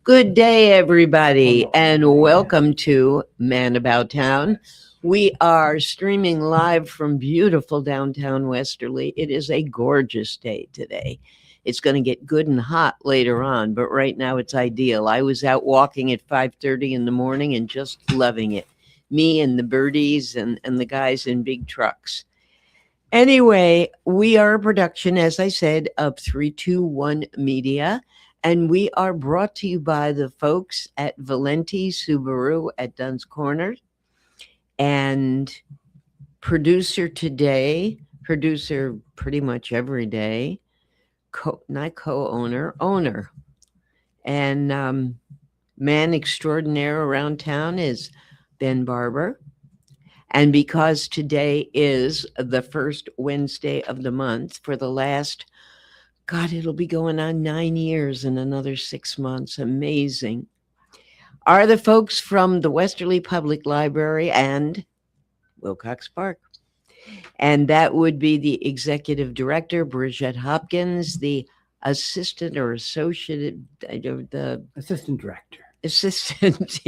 Good day, everybody, and welcome to Man About Town. We are streaming live from beautiful downtown Westerly. It is a gorgeous day today. It's going to get good and hot later on, but right now it's ideal. I was out walking at 5:30 in the morning and just loving it. Me and the birdies and the guys in big trucks. Anyway, we are a production, as I said, of 321 Media, and we are brought to you by the folks at Valenti Subaru at Dunn's Corner. And producer today, producer pretty much every day, not co-owner, owner. And man extraordinaire around town is Ben Barber. And because today is the first Wednesday of the month for the last, God, it'll be going on 9 years in another 6 months. Amazing. Are the folks from the Westerly Public Library and Wilcox Park. And that would be the executive director, Bridget Hopkins, the assistant or associate, the assistant director. Assistant,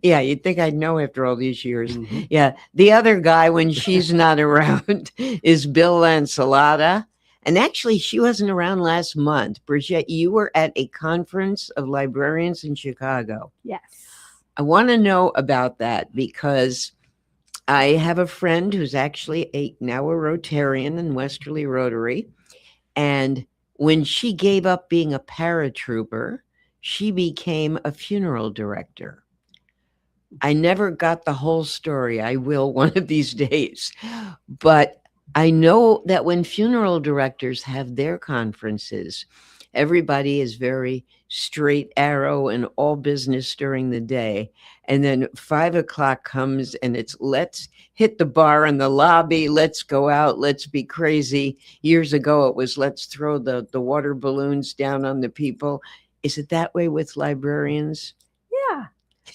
yeah. You'd think I'd know after all these years. Mm-hmm. Yeah, the other guy when she's not around is Bill Lancelota, and actually she wasn't around last month. Bridget, you were at a conference of librarians in Chicago. Yes, I want to know about that because I have a friend who's actually now a Rotarian in Westerly Rotary, and when she gave up being a paratrooper, she became a funeral director. I never got the whole story. I will one of these days. But I know that when funeral directors have their conferences, everybody is very straight arrow and all business during the day. And then 5 o'clock comes and it's let's hit the bar in the lobby. Let's go out. Let's be crazy. Years ago, it was let's throw the water balloons down on the people. Is it that way with librarians?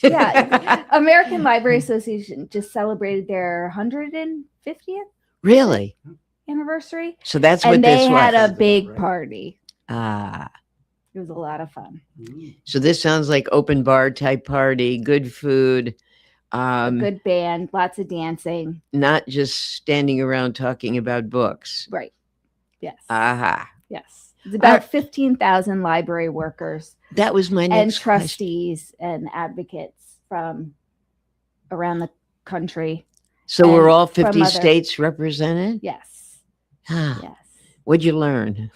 Yeah. American Library Association just celebrated their 150th really anniversary. So that's and what this was. And they had a big party. Ah. It was a lot of fun. So this sounds like open bar type party, good food. A good band, lots of dancing. Not just standing around talking about books. Right. Yes. Aha. Yes. It's about 15,000 library workers. That was my next and trustees and advocates from around the country. So we're all 50 states represented? Yes. Ah, yes. What'd you learn?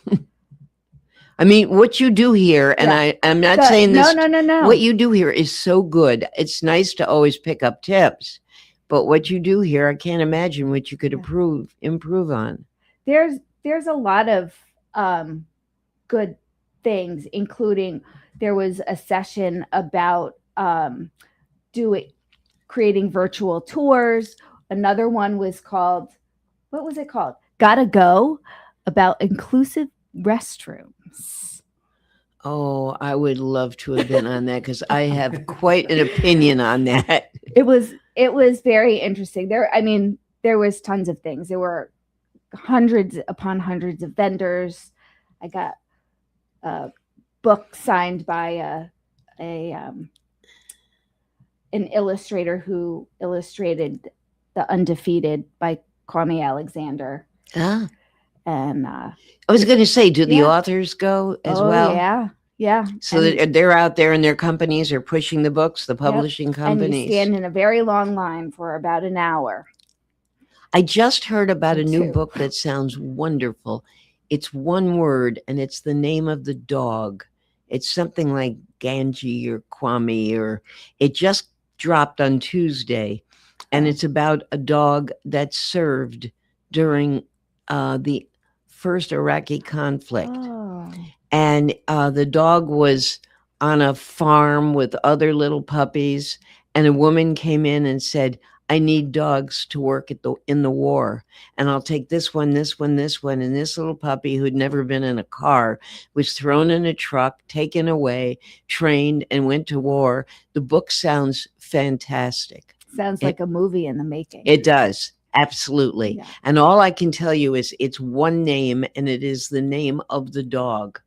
I mean, what you do here, and I'm not saying this. No. What you do here is so good. It's nice to always pick up tips, but what you do here, I can't imagine what you could improve on. There's a lot of good things, including there was a session about creating virtual tours. Another one was called, what was it called? Gotta Go, about inclusive restrooms. Oh, I would love to have been on that because I have quite an opinion on that. It was very interesting. There was tons of things. There were hundreds upon hundreds of vendors. I got a book signed by an illustrator who illustrated The Undefeated by Kwame Alexander. Ah. And I was going to say, do the authors go as well? Yeah. So they're out there and their companies are pushing the books, the publishing companies. And you stand in a very long line for about an hour. I just heard about a new book that sounds wonderful. It's one word and it's the name of the dog. It's something like Ganji or Kwame, or it just dropped on Tuesday. And it's about a dog that served during the first Iraqi conflict. Oh. And the dog was on a farm with other little puppies. And a woman came in and said, I need dogs to work in the war. And I'll take this one, this one, this one. And this little puppy who'd never been in a car was thrown in a truck, taken away, trained, and went to war. The book sounds fantastic. Sounds like a movie in the making. It does. Absolutely. Yeah. And all I can tell you is it's one name, and it is the name of the dog.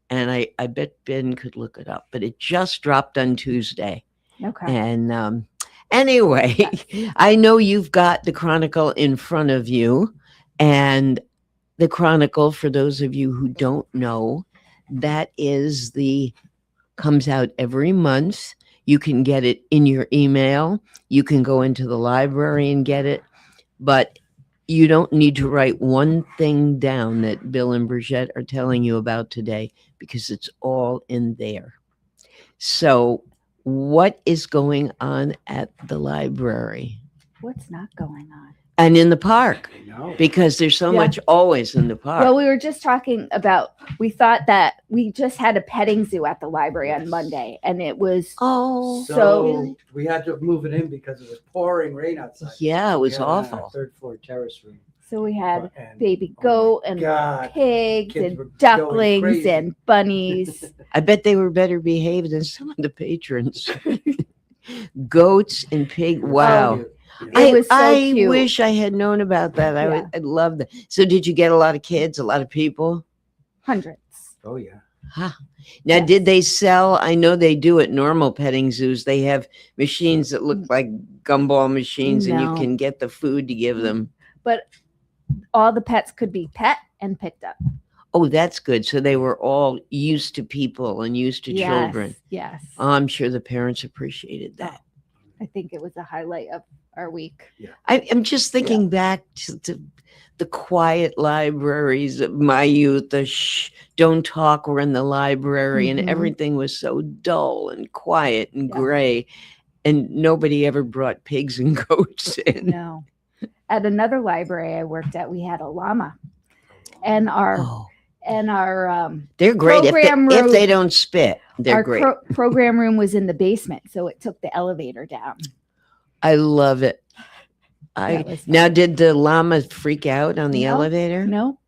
and I bet Ben could look it up, but it just dropped on Tuesday. Okay. And anyway, Yes. I know you've got the Chronicle in front of you. And the Chronicle, for those of you who don't know, that is comes out every month. You can get it in your email. You can go into the library and get it. But you don't need to write one thing down that Bill and Bridget are telling you about today because it's all in there. So, what is going on at the library What's not going on? and in the park? I know. Because there's so Yeah. much always in the park. Well, we were just talking about, we thought that we just had a petting zoo at the library on Monday, and it was, Oh, So- we had to move it in because it was pouring rain outside. yeah, it was We had it in our awful. third floor terrace room. so we had And- baby oh my goat and God, pigs kids were and going ducklings crazy. and bunnies. I bet they were better behaved than some of the patrons. Goats and pig. Wow. Cute. Yeah. It was so I cute. wish I had known about that. Yeah. I'd love that. So, did you get a lot of kids, a lot of people? Hundreds. Oh yeah. Huh. Now, Yes. did they sell? I know they do at normal petting zoos. They have machines that look like gumball machines, and you No. can get the food to give them. But all the pets could be pet and picked up. Oh, that's good. So they were all used to people and used to Yes, children. Yes. I'm sure the parents appreciated that. I think it was a highlight of our week. I'm just thinking back to the quiet libraries of my youth. The don't talk. We're in the library, Mhm. and everything was so dull and quiet and Yeah. gray, and nobody ever brought pigs and goats in. No. At another library I worked at, we had a llama, and our Oh, they're they're great. Program If they room- don't spit, they're our great. program room was in the basement, so it took the elevator down. I love it. That was Now, fun. did the llama freak out on the No, elevator? No.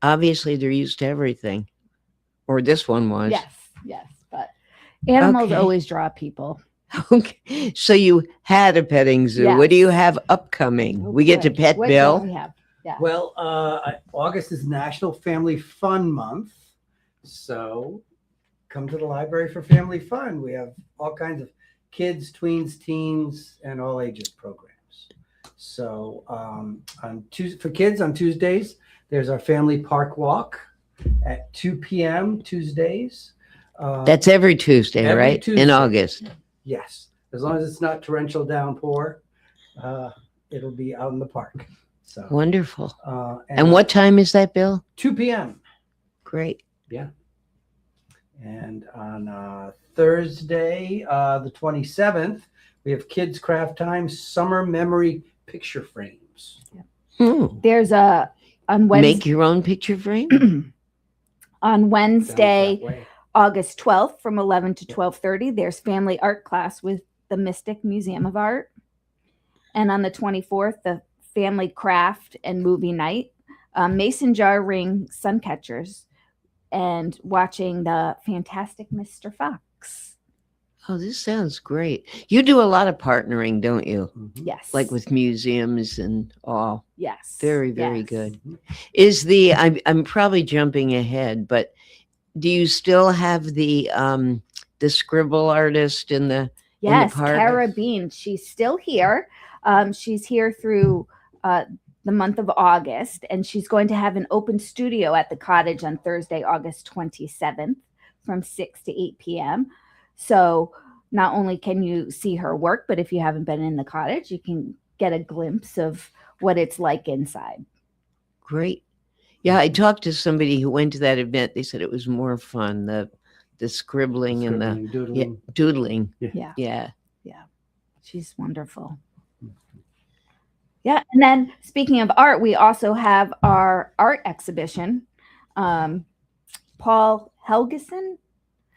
Obviously, they're used to everything, or this one was. Yes, but animals Okay. always draw people. Okay, so you had a petting zoo. What do you have upcoming? Oh, We get to boy. pet What do Bill. we have? Yeah. Well, August is National Family Fun Month, so come to the library for family fun. We have all kinds of kids, tweens, teens, and all ages programs. So for kids on Tuesdays, there's our family park walk at 2 p.m. Tuesdays. That's every Tuesday, Every right? Tuesday. In August. Yes, as long as it's not torrential downpour, it'll be out in the park. So Wonderful. and And what time is that, Bill? 2 p.m. Great. And on Thursday, the 27th, we have Kids Craft Time Summer Memory Picture Frames. There's on Wednesday. Make your own picture frame? On Down Wednesday, that way. August 12th from 11 to 12:30, there's family art class with the Mystic Museum of Art. And on the 24th, the family craft and movie night, mason jar ring sun catchers, and watching the Fantastic Mr. Fox. Oh, this sounds great. You do a lot of partnering, don't you? Mhm. Yes. Like with museums and all. yes. Very, very yes. good. Is I'm probably jumping ahead, but do you still have the scribble artist in the Yes, park? Cara Bean. She's still here. She's here through the month of August, and she's going to have an open studio at the cottage on Thursday, August 27th from 6 to 8 p.m. So not only can you see her work, but if you haven't been in the cottage, you can get a glimpse of what it's like inside. Great. Yeah, I talked to somebody who went to that event. They said it was more fun, the scribbling and the Scribbling, doodling. doodling. Yeah. Yeah. She's wonderful. Yeah. And then speaking of art, we also have our art exhibition. Paul Helgeson,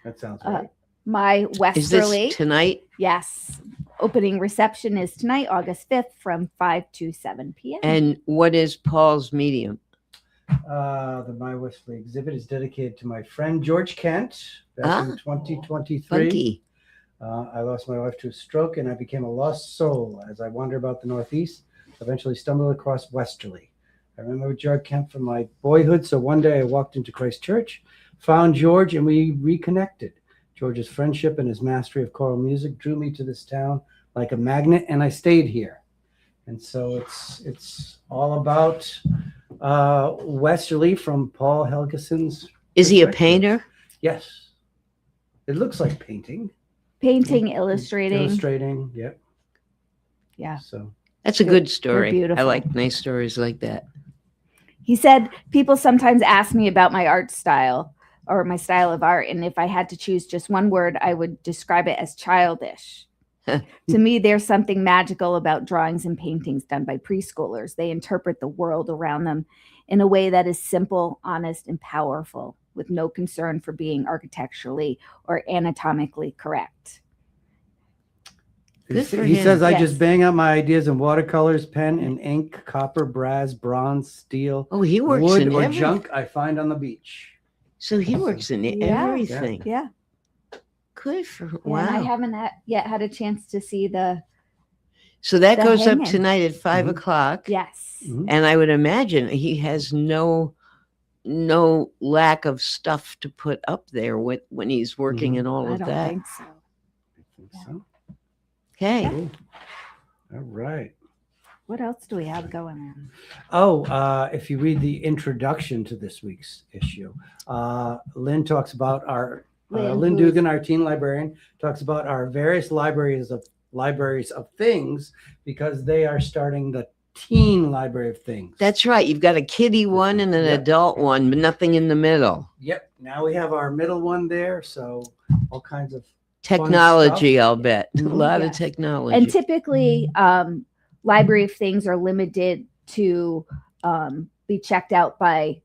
That sounds right. my Is Westerly. this tonight? Yes. Opening reception is tonight, August 5th from 5 to 7 p.m. And what is Paul's medium? The My Westerly exhibit is dedicated to my friend George Kent back in 2023. Funky. I lost my wife to a stroke and I became a lost soul as I wander about the Northeast. Eventually stumbled across Westerly. I remember George Kemp from my boyhood. So one day I walked into Christ Church, found George, and we reconnected. George's friendship and his mastery of choral music drew me to this town like a magnet, and I stayed here. And so it's all about Westerly from Paul Helgeson's. Is he a perspective. painter? Yes. It looks like painting. Painting, illustrating. Illustrating, yep. Yeah. So That's a good story. I beautiful. like nice stories like that. He said, people sometimes ask me about my art style or my style of art. And if I had to choose just one word, I would describe it as childish. To me, there's something magical about drawings and paintings done by preschoolers. They interpret the world around them in a way that is simple, honest, and powerful, with no concern for being architecturally or anatomically correct. Good for he him. says, I Yes. just bang out my ideas in watercolors, pen and ink, copper, brass, bronze, steel, Oh, he works wood, in or everything. junk I find on the beach. So he works in Yeah. everything. Yeah. Good for And I wow. haven't yet had a chance to see the, So that the goes up hanging. tonight at 5 Mhm. o'clock. yes. Mhm. And I would imagine he has no lack of stuff to put up there when he's working Mhm. and all I of don't that. think so. I think so. Okay. Cool. All right. What else do we have going on? Oh, if you read the introduction to this week's issue, Lynn talks about our Lynn who is- Dugan, our teen librarian, talks about our various libraries of things, because they are starting the teen library of things. That's right. You've got a kiddie one and an Yep. adult one, but nothing in the middle. Yep. Now we have our middle one there, so all kinds of Technology, stuff. I'll bet. A Mhm. lot of Yes. technology. And typically, library of things are limited to be checked out by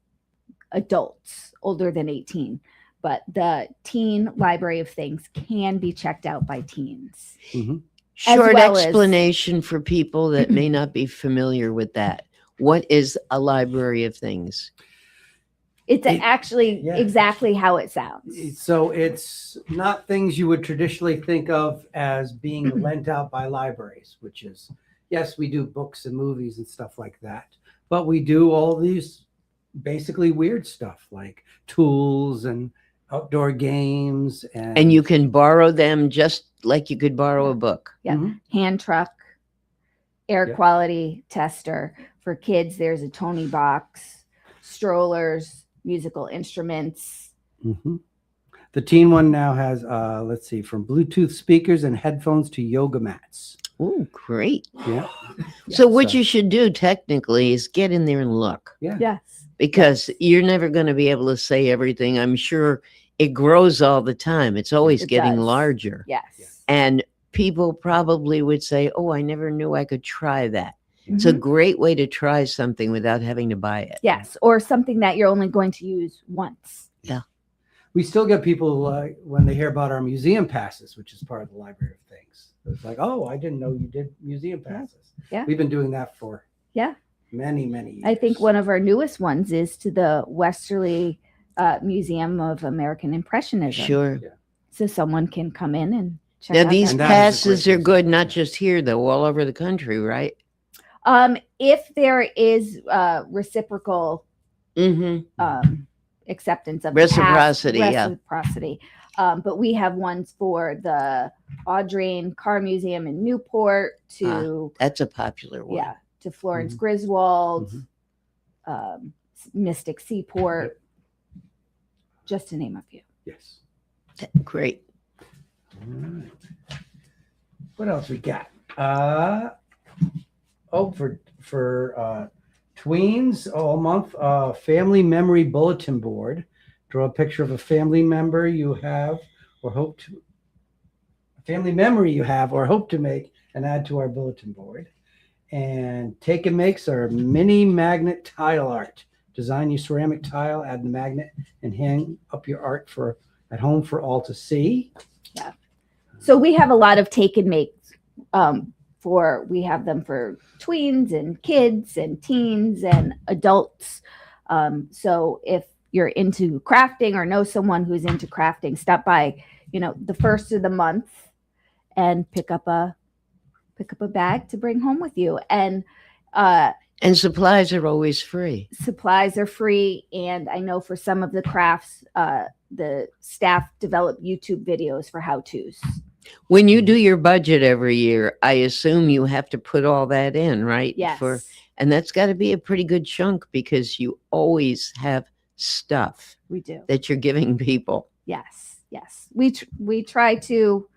adults older than 18. But the teen library of things can be checked out by teens. Mhm. Short well as- explanation for people that may not be familiar with that. What is a library of things? It's It- actually yeah. exactly how it sounds. So it's not things you would traditionally think of as being lent out by libraries, which is, yes, we do books and movies and stuff like that, but we do all these basically weird stuff like tools and outdoor games. And you can borrow them just like you could borrow a book. Yeah. Mhm. Hand truck, air Yeah. quality tester. For kids, there's a Tony box, strollers, musical instruments. Mhm. The teen one now has, let's see, from Bluetooth speakers and headphones to yoga mats. Oh, great. Yeah. So what So- you should do technically is get in there and look, Yeah. Yes. because you're never going to be able to say everything. I'm sure it grows all the time. It's always It getting does. larger. Yes. And people probably would say, oh, I never knew I could try that. It's a Mhm. great way to try something without having to buy it. Yes. Or something that you're only going to use once. We still get people when they hear about our museum passes, which is part of the Library of Things. It's like, oh, I didn't know you did museum passes. Yeah. We've been doing that for Yeah. many, many years. I think one of our newest ones is to the Westerly Museum of American Impressionism. Sure. So someone can come in and check Now, out these And that. that is a passes great are good, museum. not just here, though, all over the country, right? If there is reciprocal Mm-hmm. acceptance of the pass- Reciprocity, yeah. reciprocity. But we have ones for the Audrain Car Museum in Newport to That's a popular one. yeah to Florence Mhm. Griswold, Mhm. Mystic Seaport, just to name a few. Yes. Great. All right. What else we got? For tweens all month, family memory bulletin board. Draw a picture of a family member you have or hope to make and add to our bulletin board. And take and makes are mini magnet tile art. Design your ceramic tile, add the magnet, and hang up your art at home for all to see. So we have a lot of take and makes. We have them for tweens and kids and teens and adults. So if you're into crafting or know someone who's into crafting, stop by, the first of the month and pick up a bag to bring home with you. And And supplies are always free. Supplies are free, and I know for some of the crafts, the staff develop YouTube videos for how-tos. When you do your budget every year, I assume you have to put all that in, right? Yes. And that's got to be a pretty good chunk because you always have stuff We do. that you're giving people. Yes. We try to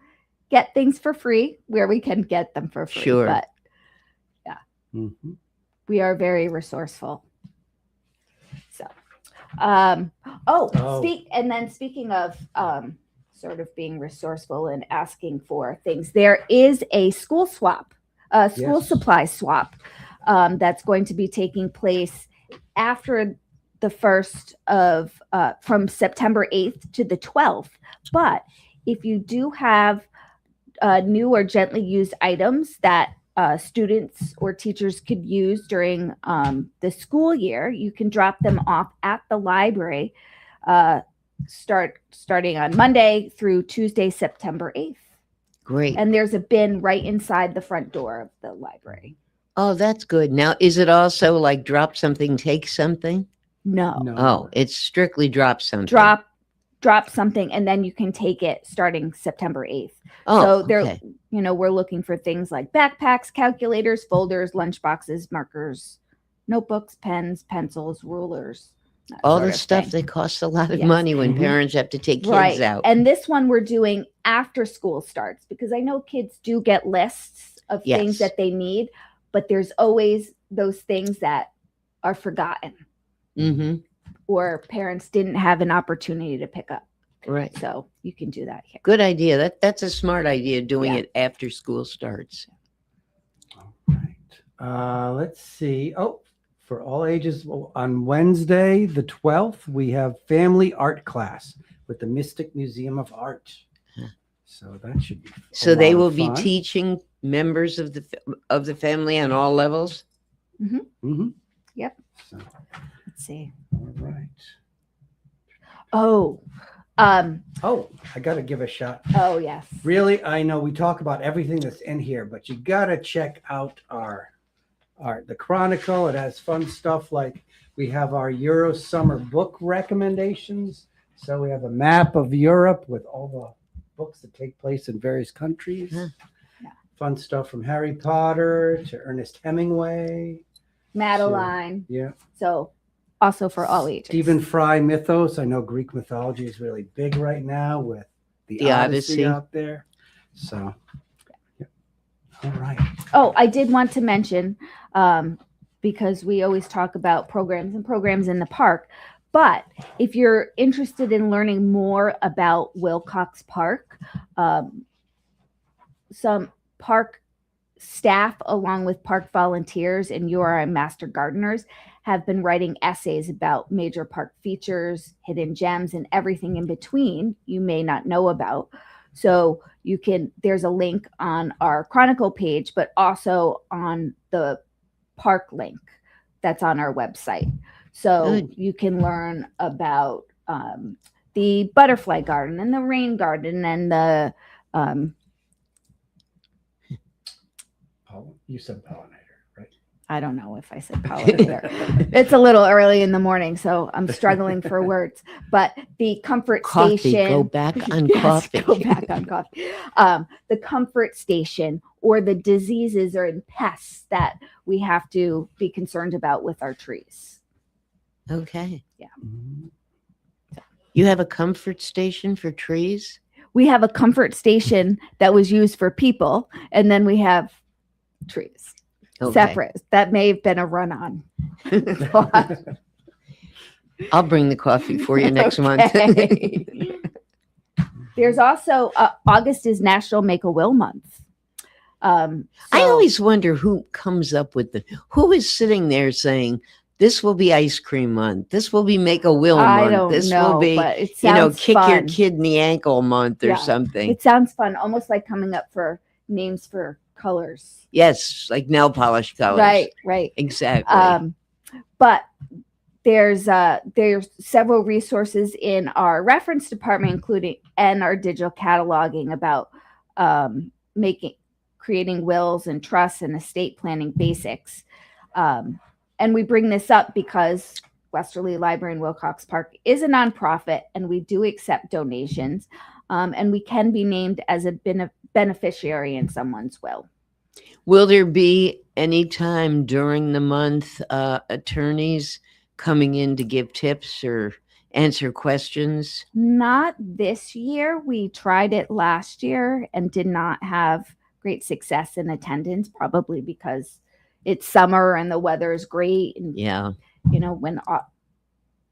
get things for free where we can get them for free. Sure. But Mhm. we are very resourceful. So, speaking of sort of being resourceful and asking for things, there is a school swap, Yes. supply swap that's going to be taking place after the first of from September 8th to the 12th. But if you do have new or gently used items that students or teachers could use during the school year, you can drop them off at the library starting on Monday through Tuesday, September 8th. Great. And there's a bin right inside the front door of the library. Oh, that's good. Now, is it also like drop something, take something? No. Oh, it's strictly drop something. Drop something, and then you can take it starting September 8th. Oh, So they're, okay. we're looking for things like backpacks, calculators, folders, lunch boxes, markers, notebooks, pens, pencils, rulers. that All sort the of stuff thing. that costs a lot of Yes. money when Mhm. parents have to take kids Right. out. And this one we're doing after school starts, because I know kids do get lists of Yes. things that they need, but there's always those things that are forgotten Mm-hmm. or parents didn't have an opportunity to pick up. Right. So you can do that here. Good idea. That's a smart idea, doing Yeah. it after school starts. All right. Let's see. Oh, for all ages, on Wednesday, the 12th, we have family art class with the Mystic Museum of Art. Huh. So that should be So a they lot will of be fun. teaching members of the family on all levels. Mhm. Yep. So, Let's see. all right. Oh, Oh, I got to give a shout. oh yes. Really, I know we talk about everything that's in here, but you got to check out the Chronicle. It has fun stuff like we have our Euro summer book recommendations. So we have a map of Europe with all the books that take place in various countries. Huh. Yeah. Fun stuff from Harry Potter to Ernest Hemingway. Madeline. Yeah. So also for all ages. Stephen Fry mythos. I know Greek mythology is really big right now with the The Odyssey Odyssey. out there. So, yeah. All right. Oh, I did want to mention, because we always talk about programs in the park, but if you're interested in learning more about Wilcox Park, some park staff, along with park volunteers and URI master gardeners, have been writing essays about major park features, hidden gems, and everything in between you may not know about. So there's a link on our Chronicle page, but also on the park link that's on our website. So Good. you can learn about the butterfly garden and the rain garden and the You said pollinator, right? I don't know if I said pollinator. It's a little early in the morning, so I'm struggling for words. But the comfort Coffee. station. Go back on Yes, coffee. Go back on coffee. The comfort station, or the diseases or pests that we have to be concerned about with our trees. Okay. Mhm. You have a comfort station for trees? We have a comfort station that was used for people, and then we have trees Okay. separate. That may have been a run-on. I'll bring the coffee for you next month. Okay. There's also August is National Make-A-Will Month. I always wonder who comes up with who is sitting there saying, this will be ice cream month. This will be Make-A-Will month. I don't this know, will be, but it sounds kick your fun. kid in the ankle month or Yeah. something. It sounds fun, almost like coming up for names for colors. Yes, like nail polish colors. Right. Exactly. But there's several resources in our reference department, including and our digital cataloging about creating wills and trusts and estate planning basics. And we bring this up because Westerly Library in Wilcox Park is a nonprofit, and we do accept donations, and we can be named as a beneficiary in someone's will. Will there be any time during the month attorneys coming in to give tips or answer questions? Not this year. We tried it last year and did not have great success in attendance, probably because it's summer and the weather is great. And, Yeah. When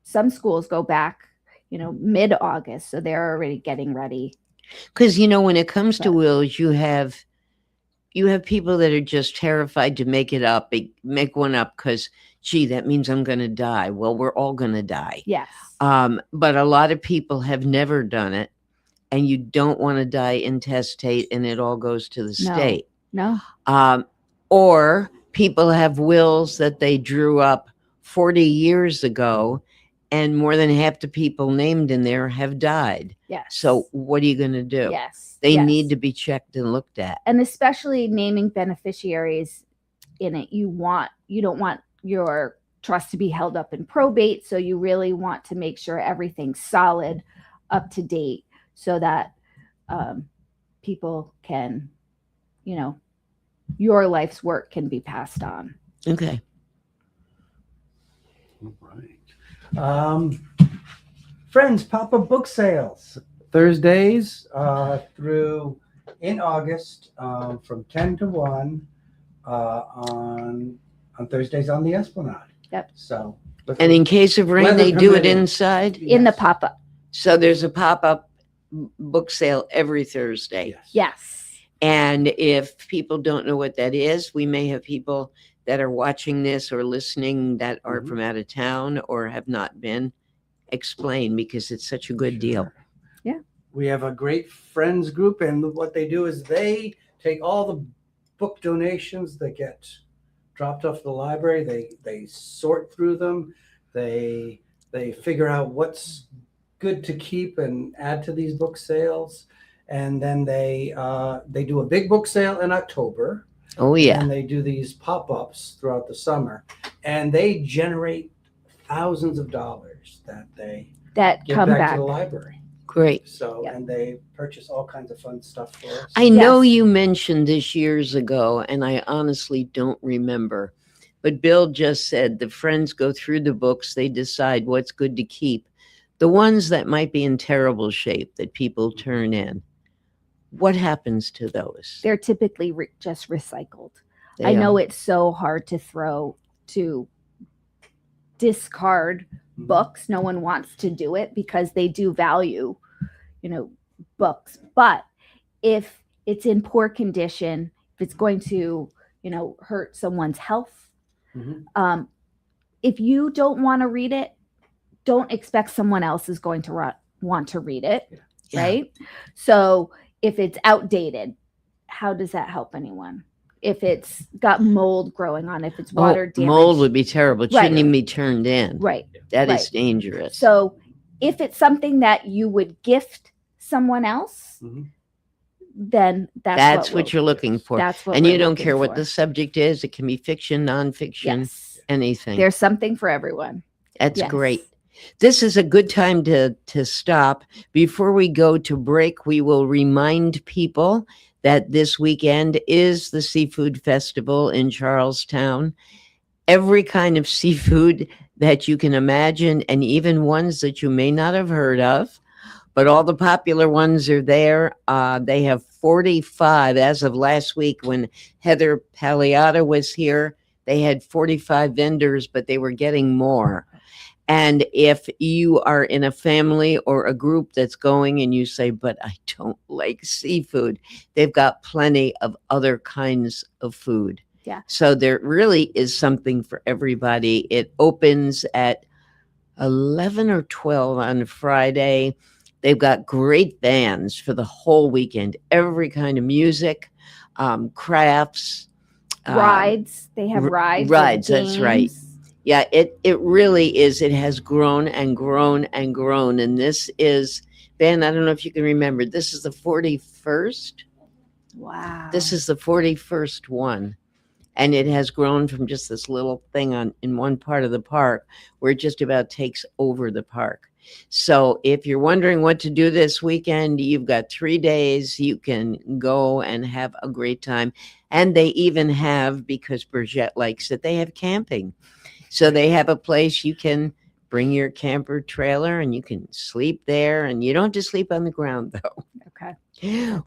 some schools go back, mid-August, so they're already getting ready. Because, when it comes to wills, you have people that are just terrified to make one up because, gee, that means I'm going to die. Well, we're all going to die. Yes. But a lot of people have never done it, and you don't want to die intestate and it all goes to the state. No. Or people have wills that they drew up 40 years ago, and more than half the people named in there have died. Yes. So what are you going to do? Yes. They need to be checked and looked at. And especially naming beneficiaries in it, you don't want your trust to be held up in probate. So you really want to make sure everything's solid, up to date, so that people can, your life's work can be passed on. Okay. All right. Friends pop-up book sales Thursdays through in August from 10 to 1 on Thursdays on the Esplanade. Yep. So, And in case of rain, Weather they do it permitting. inside. In the Yes. pop-up. So there's a pop-up book sale every Thursday. Yes. Yes. And if people don't know what that is, we may have people that are watching this or listening that are Mhm. from out of town or have not been. Explain, because it's such a good deal. Sure. Yeah. We have a great friends group, and what they do is they take all the book donations that get dropped off the library. They sort through them. They figure out what's good to keep and add to these book sales, and then they do a big book sale in October. Oh, yeah. And they do these pop-ups throughout the summer, and they generate thousands of dollars that they That give come back back. to the library. Great. So, Yep. and they purchase all kinds of fun stuff for us. I know Yes. you mentioned this years ago, and I honestly don't remember. But Bill just said the friends go through the books, they decide what's good to keep. The ones that might be in terrible shape that people turn in, what happens to those? They're typically just recycled. They I know are. it's so hard to discard Mhm. books. No one wants to do it because they do value, books. But if it's in poor condition, if it's going to, hurt someone's health, Mhm. if you don't want to read it, don't expect someone else is going to want to read it, Yeah. right? So if it's outdated, how does that help anyone? If it's got mold growing on, if it's water damage, Mold would be terrible. It Right. shouldn't even be turned in. right? That is Right. dangerous. So if it's something that you would gift someone else, Mhm. then That's what you're looking for. That's what And we're you don't looking care what for. the subject is. It can be fiction, nonfiction, Yes, anything. there's something for everyone. That's Yes. great. This is a good time to stop. Before we go to break, we will remind people that this weekend is the Seafood Festival in Charlestown. Every kind of seafood that you can imagine, and even ones that you may not have heard of, but all the popular ones are there. They have 45 as of last week when Heather Palliata was here. They had 45 vendors, but they were getting more. And if you are in a family or a group that's going and you say, but I don't like seafood, they've got plenty of other kinds of food. Yeah. So there really is something for everybody. It opens at 11 or 12 on Friday. They've got great bands for the whole weekend, every kind of music, crafts. Rides, they have rides. and rides, that's right. games. Yeah, it really is. It has grown and grown and grown. And this is, Ben, I don't know if you can remember, this is the 41st. Wow. This is the 41st one. And it has grown from just this little thing in one part of the park where it just about takes over the park. So if you're wondering what to do this weekend, you've got 3 days. You can go and have a great time. And they even have, because Burgette likes it, they have camping. So they have a place you can bring your camper trailer and you can sleep there. And you don't have to sleep on the ground, though. Okay.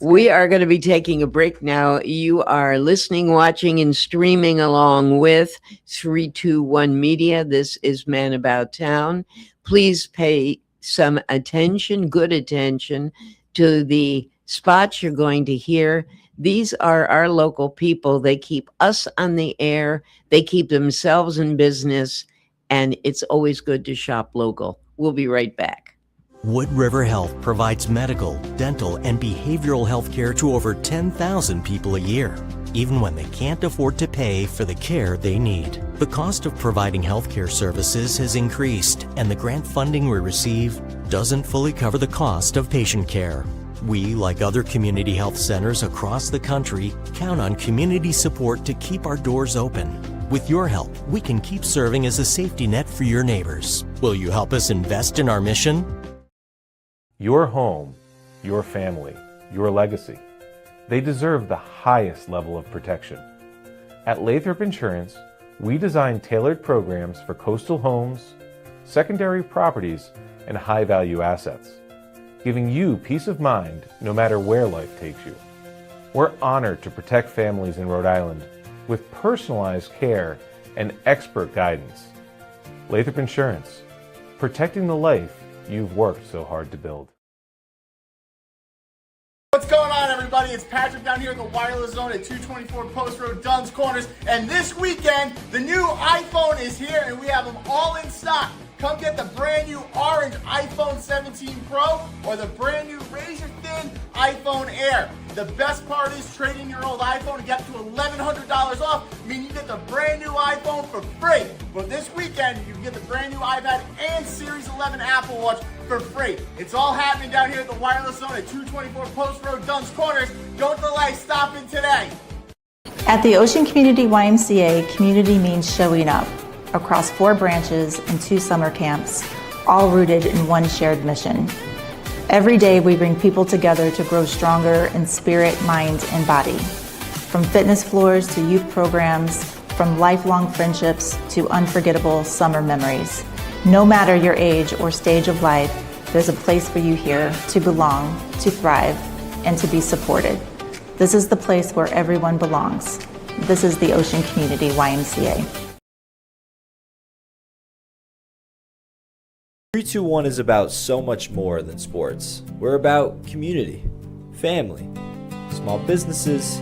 We are going to be taking a break now. You are listening, watching, and streaming along with 321 Media. This is Man About Town. Please pay some attention, good attention, to the spots you're going to hear. These are our local people. They keep us on the air. They keep themselves in business, and it's always good to shop local. We'll be right back. Wood River Health provides medical, dental, and behavioral health care to over 10,000 people a year, even when they can't afford to pay for the care they need. The cost of providing healthcare services has increased, and the grant funding we receive doesn't fully cover the cost of patient care. We, like other community health centers across the country, count on community support to keep our doors open. With your help, we can keep serving as a safety net for your neighbors. Will you help us invest in our mission? Your home, your family, your legacy. They deserve the highest level of protection. At Lathrop Insurance, we design tailored programs for coastal homes, secondary properties, and high-value assets, giving you peace of mind no matter where life takes you. We're honored to protect families in Rhode Island with personalized care and expert guidance. Lathrop Insurance, protecting the life you've worked so hard to build. What's going on, everybody? It's Patrick down here in the wireless zone at 224 Post Road, Dunn's Corners. And this weekend, the new iPhone is here and we have them all in stock. Come get the brand new orange iPhone 17 Pro or the brand new razor thin iPhone Air. The best part is trading your old iPhone and get up to $1,100 off. I mean, you get the brand new iPhone for free. But this weekend, you can get the brand new iPad and Series 11 Apple Watch for free. It's all happening down here at the wireless zone at 224 Post Road, Dunn's Corners. Don't delay, stop in today. At the Ocean Community YMCA, community means showing up across 4 branches and 2 summer camps, all rooted in one shared mission. Every day we bring people together to grow stronger in spirit, mind, and body. From fitness floors to youth programs, from lifelong friendships to unforgettable summer memories. No matter your age or stage of life, there's a place for you here to belong, to thrive, and to be supported. This is the place where everyone belongs. This is the Ocean Community YMCA. 321 is about so much more than sports. We're about community, family, small businesses,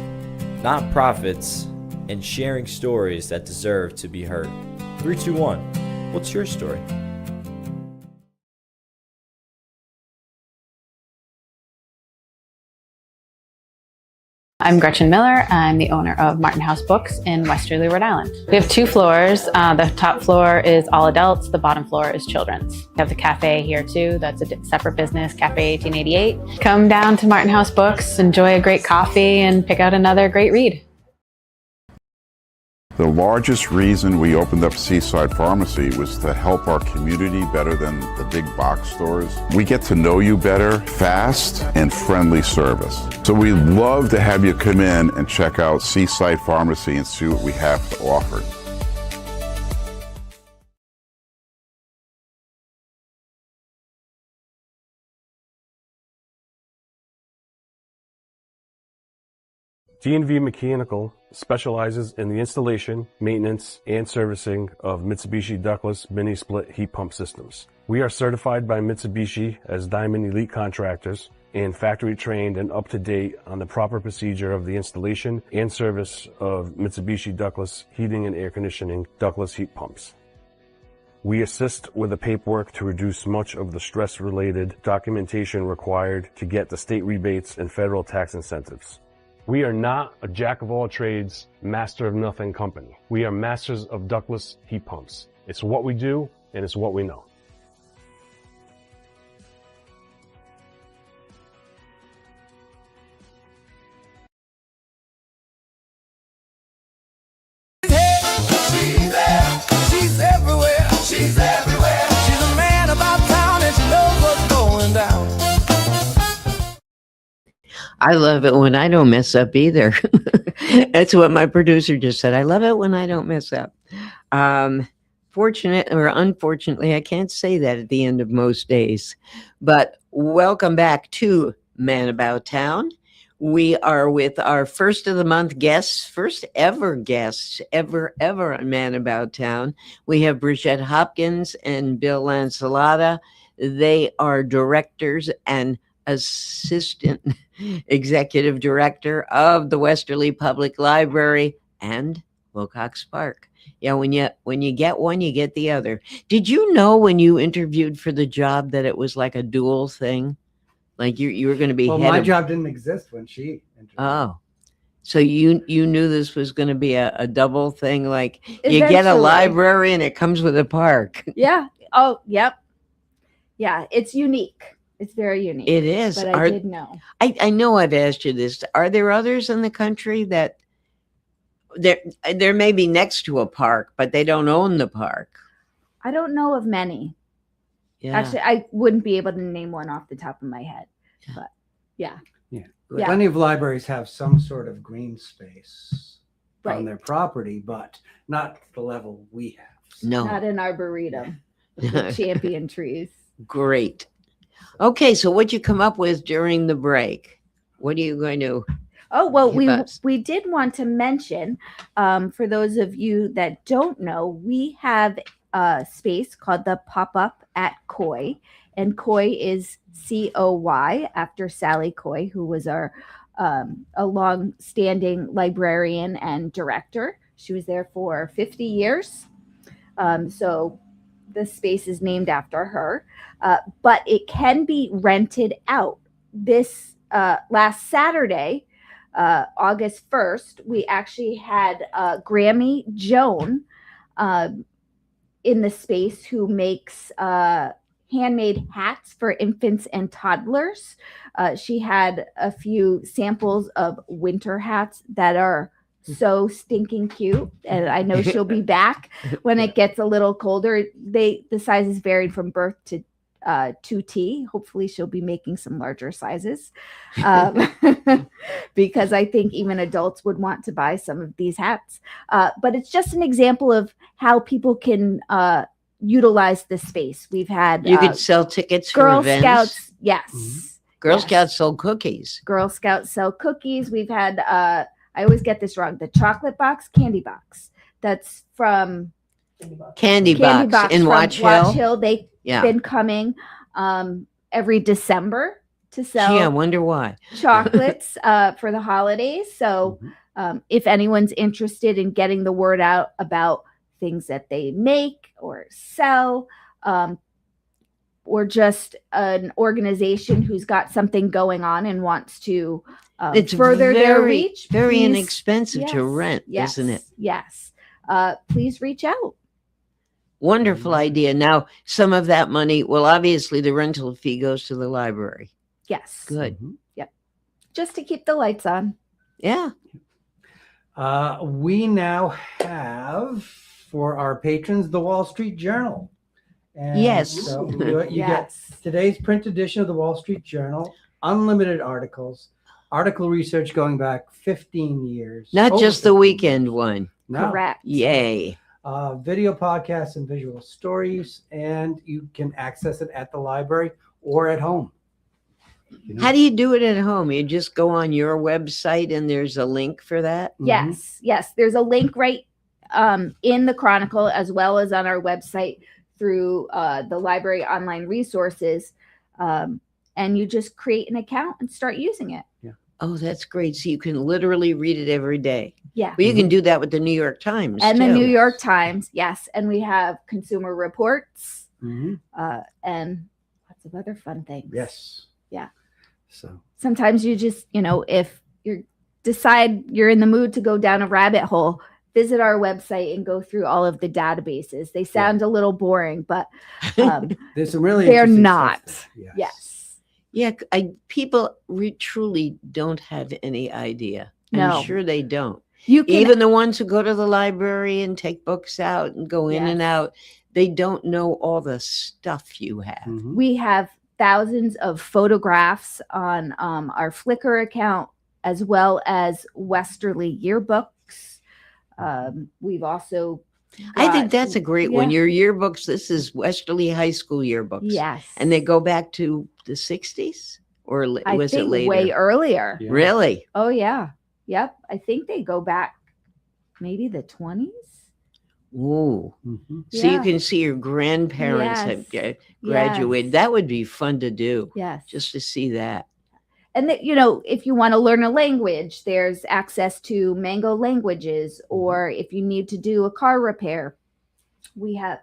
nonprofits, and sharing stories that deserve to be heard. 321, what's your story? I'm Gretchen Miller. I'm the owner of Martin House Books in Westerly, Rhode Island. We have 2 floors. The top floor is all adults. The bottom floor is children's. We have the cafe here too. That's a separate business, Cafe 1888. Come down to Martin House Books, enjoy a great coffee, and pick out another great read. The largest reason we opened up Seaside Pharmacy was to help our community better than the big box stores. We get to know you better, fast and friendly service. So we'd love to have you come in and check out Seaside Pharmacy and see what we have to offer. D&V Mechanical specializes in the installation, maintenance, and servicing of Mitsubishi ductless mini-split heat pump systems. We are certified by Mitsubishi as Diamond Elite Contractors and factory trained and up to date on the proper procedure of the installation and service of Mitsubishi ductless heating and air conditioning ductless heat pumps. We assist with the paperwork to reduce much of the stress-related documentation required to get the state rebates and federal tax incentives. We are not a jack-of-all-trades, master-of-nothing company. We are masters of ductless heat pumps. It's what we do, and it's what we know. I love it when I don't mess up either. That's what my producer just said. I love it when I don't mess up. Fortunate or unfortunately, I can't say that at the end of most days. But welcome back to Man About Town. We are with our first of the month guests, first ever guests, ever on Man About Town. We have Bridgette Hopkins and Bill Lancelota. They are directors and assistant executive director of the Westerly Public Library and Wilcox Park. Yeah, when you get one, you get the other. Did you know when you interviewed for the job that it was like a dual thing? Like you were going to be Well, head my of, job didn't exist when she interviewed. oh, so you knew this was going to be a double thing. Like you get a Eventually. library and it comes with a park. Yeah. Oh, yep. Yeah, it's unique. It's very unique. It is. But I did know. I know I've asked you this. Are there others in the country that there may be next to a park, but they don't own the park? I don't know of many. Yeah. Actually, I wouldn't be able to name one off the top of my head. But yeah. Yeah. Yeah. Plenty of libraries have some sort of green space Right. on their property, but not the level we have. No. Not an arboretum with champion trees. Great. Okay, so what'd you come up with during the break? What are you going to? Oh, well, Give us. we did want to mention, for those of you that don't know, we have a space called the Pop-Up at Coy, and Coy is COY after Sally Coy, who was our a long-standing librarian and director. She was there for 50 years. So the space is named after her, but it can be rented out. This last Saturday, August 1st, we actually had Grammy Joan in the space who makes handmade hats for infants and toddlers. She had a few samples of winter hats that are so stinking cute, and I know she'll be back when it gets a little colder. The sizes varied from birth to 2T. Hopefully she'll be making some larger sizes, because I think even adults would want to buy some of these hats. But it's just an example of how people can utilize the space. We've had You could sell tickets for Girl events. Scouts. Yes. Mm-hmm. Girl Yes. Scouts sell cookies. Girl Scouts sell cookies. We've had I always get this wrong. The chocolate box, candy box. That's from Candy box in from Watch Hill. Hill. They've Yeah. been coming every December to sell Gee, I wonder why. chocolates for the holidays. So if anyone's interested in getting the word out about things that they make or sell, or just an organization who's got something going on and wants to It's further their very, reach, very please- inexpensive to yes, rent, yes, isn't it? Yes. Please reach out. Wonderful idea. Now, some of that money, well, obviously the rental fee goes to the library. Yes. Good. Just to keep the lights on. Yeah. We now have for our patrons the Wall Street Journal. And Yes. so you get Yes. today's print edition of the Wall Street Journal, unlimited articles, article research going back 15 years. Not over just the 15 weekend years. one. No. Correct. Yay. Video podcasts and visual stories, and you can access it at the library or at home. You know? How do you do it at home? You just go on your website and there's a link for that? Yes. Yes. There's a link right in the Chronicle as well as on our website through the library online resources. And you just create an account and start using it. Oh, that's great. So you can literally read it every day. Yeah. Well, you can do that with the New York Times. And the too. New York Times. Yes. And we have Consumer Reports Mhm. and lots of other fun things. Yes. Yeah. So Sometimes you just, if you decide you're in the mood to go down a rabbit hole, visit our website and go through all of the databases. They sound a little boring, but there's some really they're interesting not. stuff there. Yes. Yeah, people truly don't have any idea. No. I'm sure they don't. You can Even the ones who go to the library and take books out and go in and Yes. out, they don't know all the stuff you have. Mhm. we have thousands of photographs on our Flickr account, as well as Westerly yearbooks. We've also I think that's a great one. Yeah. Your yearbooks, this is Westerly High School yearbooks. Yes. And they go back to the 60s? Or I was it think later? way earlier. Yeah. Really? Oh yeah. Yep. I think they go back maybe the 20s. Ooh. Mhm. So you Yeah. can see your grandparents have graduated. Yes. That would be fun to do. Yes. Just to see that. And that, if you want to learn a language, there's access to Mango Languages, or if you need to do a car repair, we have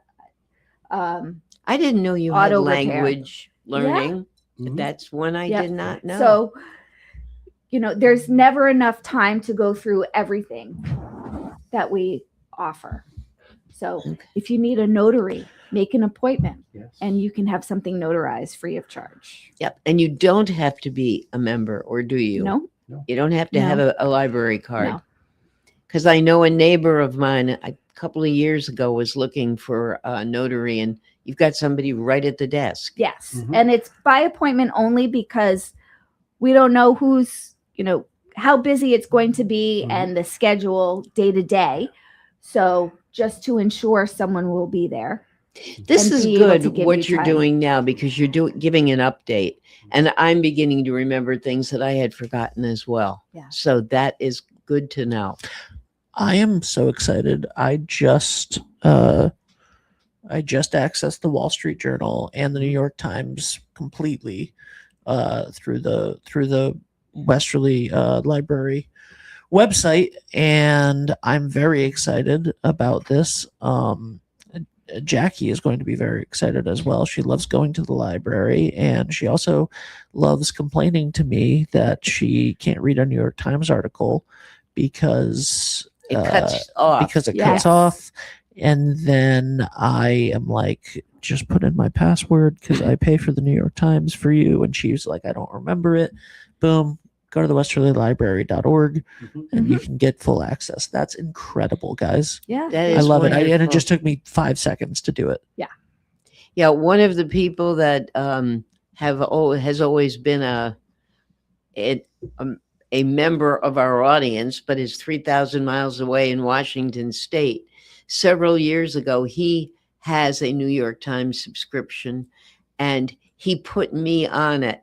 I didn't know you had Auto repair. language learning. Mhm. That's one I Yep. did not know. So, there's never enough time to go through everything that we offer. So if you need a notary, make an appointment Yes. and you can have something notarized free of charge. Yep. And you don't have to be a member, or do you? No, You don't have to have No. a library card. no. Because I know a neighbor of mine a couple of years ago was looking for a notary, and you've got somebody right at the desk. Yes. Mhm. And it's by appointment only because we don't know how busy it's going to be Mhm. and the schedule day to day. So just to ensure someone will be there. This And is be able to good give what you you're time. doing now, because you're giving an update, and I'm beginning to remember things that I had forgotten as well. Yeah. So that is good to know. I am so excited. I just accessed the Wall Street Journal and the New York Times completely through the Westerly Library website, and I'm very excited about this. Jackie is going to be very excited as well. She loves going to the library, and she also loves complaining to me that she can't read a New York Times article because It cuts off. because it Yes. cuts off. And then I am like, just put in my password because I pay for the New York Times for you. And she was like, I don't remember it. Boom. Go to the westerlylibrary.org Mhm. and you can get full access. That's incredible, guys. Yeah. That I is love it. And it wonderful. just took me 5 seconds to do it. Yeah, one of the people that has always been a member of our audience, but is 3,000 miles away in Washington State. Several years ago, he has a New York Times subscription, and he put me on it.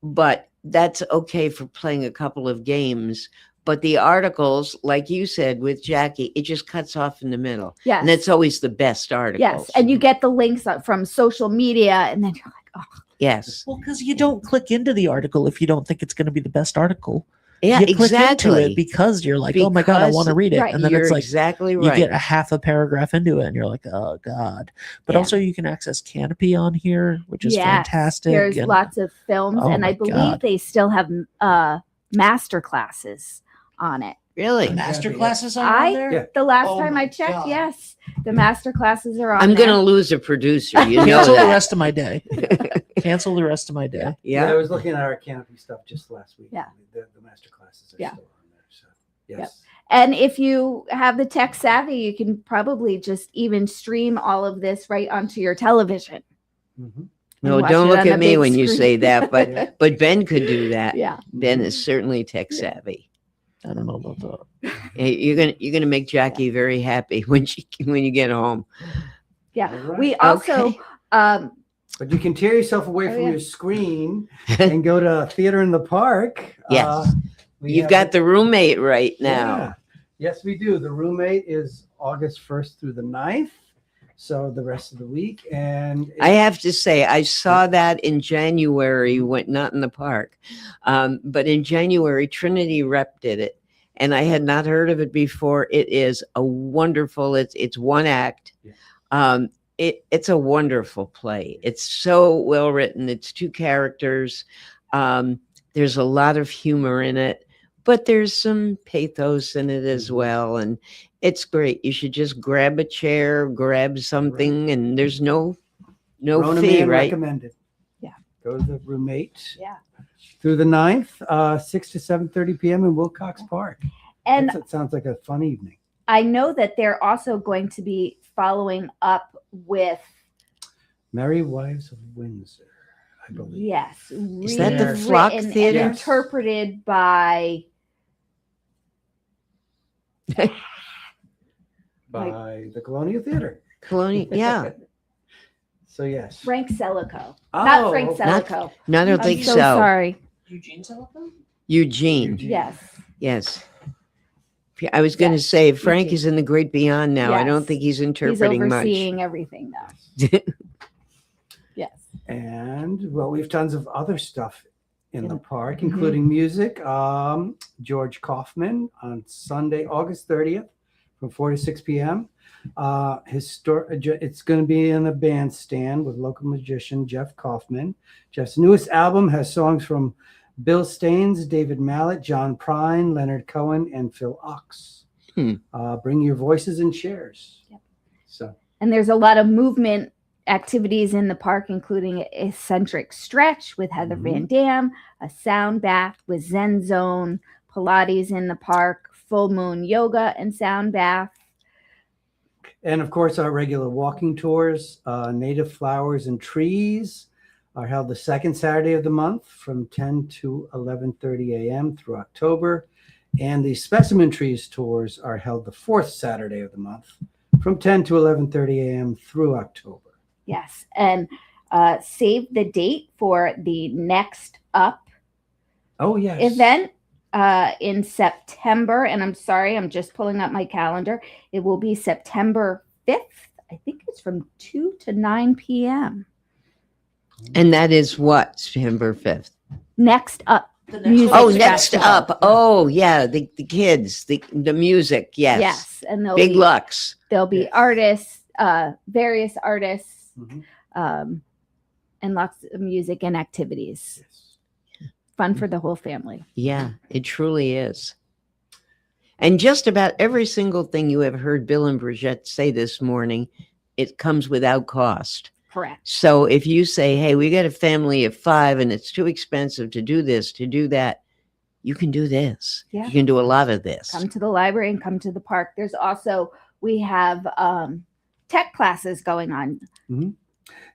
But that's okay for playing a couple of games. But the articles, like you said with Jackie, it just cuts off in the middle. Yes. And it's always the best articles. Yes. And you get the links from social media, and then you're like, oh, Yes. Well, because you don't click into the article if you don't think it's going to be the best article. Yeah, You click into exactly. it because you're like, oh my God, I want to read it. Right. And then You're it's like, exactly you right. get a half a paragraph into it and you're like, oh God. But Yeah. also you can access Canopy on here, which is yes, fantastic. There's and- lots of films, Oh and I my believe God. they still have master classes on it. Really? master classes I- on there? Yeah. The last Oh time my I checked, God. yes, the master classes are on. I'm there. going to lose a producer. You know Cancel the that. rest of my day. Cancel the rest of my day. I Yeah. was looking at our Canopy stuff just last week. Yeah. The master classes are Yeah. still on there. So yes. And if you have the tech savvy, you can probably just even stream all of this right onto your television. Mhm. No, watch don't it look on at the me big when you screen. say that, Yeah. but Ben could do that. Yeah. Ben is certainly tech savvy. I don't know about that. Hey, you're gonna make Jackie very happy when you get home. Yeah. All right. We also, Okay. But you can tear yourself away Oh, from yeah. your screen and go to Theater in the Park. Yes. We You've have got it- the roommate right now. Yeah. Yes, we do. The roommate is August 1st through the 9th. So the rest of the week. And I have to say, I saw that in January, not in the park, but in January, Trinity Rep did it, and I had not heard of it before. It is a wonderful. It's one act. Yeah. It's a wonderful play. It's so well written. It's two characters. There's a lot of humor in it, but there's some pathos in it as well, and it's great. You should just grab a chair, grab something, and there's no Rona fee, Mann right? recommended. Yeah. Go to the roommate. Yeah. Through the 9th, 6 to 7:30 p.m. in Wilcox Park. and It sounds like a fun evening. I know that they're also going to be following up with, Merry Wives of Windsor. I believe. Yes. Is that the Flock rewritten Theater? and interpreted by By the Colonial Theater. Colonial, yeah. So yes. Frank Selico. Oh, Not Frank okay. Selico. No, I don't I'm think so so. sorry. Eugene. Yes. Yes. I was going to say, Frank Eugene. is in the great beyond now. I don't Yes. think he's He's interpreting overseeing everything now. Yes. And well, we have tons of other stuff in the park, Mhm. including music. George Kaufman on Sunday, August 30th from 4 to 6 p.m. It's going to be in the bandstand with local magician Jeff Kaufman. Jeff's newest album has songs from Bill Staines, David Mallet, John Prine, Leonard Cohen, and Phil Ox. Bring your voices and chairs. Yep. So, And there's a lot of movement activities in the park, including an eccentric stretch with Heather Van Dam, a sound bath with Zen Zone, Pilates in the park, full moon yoga and sound bath. and of course, our regular walking tours, native flowers and trees, are held the second Saturday of the month from 10 to 11:30 a.m. through October. And the specimen trees tours are held the fourth Saturday of the month from 10 to 11:30 a.m. through October. Yes. And save the date for the Next Up Oh, yes. event in September. And I'm sorry, I'm just pulling up my calendar. It will be September 5th. I think it's from 2 to 9 p.m. And that is what, September 5th? Next Up. Oh, Next Up. Oh, yeah, the kids, the music, yes. Yes. And there'll Big be, Lux. There'll be artists, various artists, Mhm. and lots of music and activities. Fun for the whole family. Yeah, it truly is. And just about every single thing you have heard Bill and Brigitte say this morning, it comes without cost. Correct. So if you say, hey, we got a family of 5 and it's too expensive to do this, to do that, you can do this. Yeah. You can do a lot of this. Come to the library and come to the park. There's also, we have tech classes going on.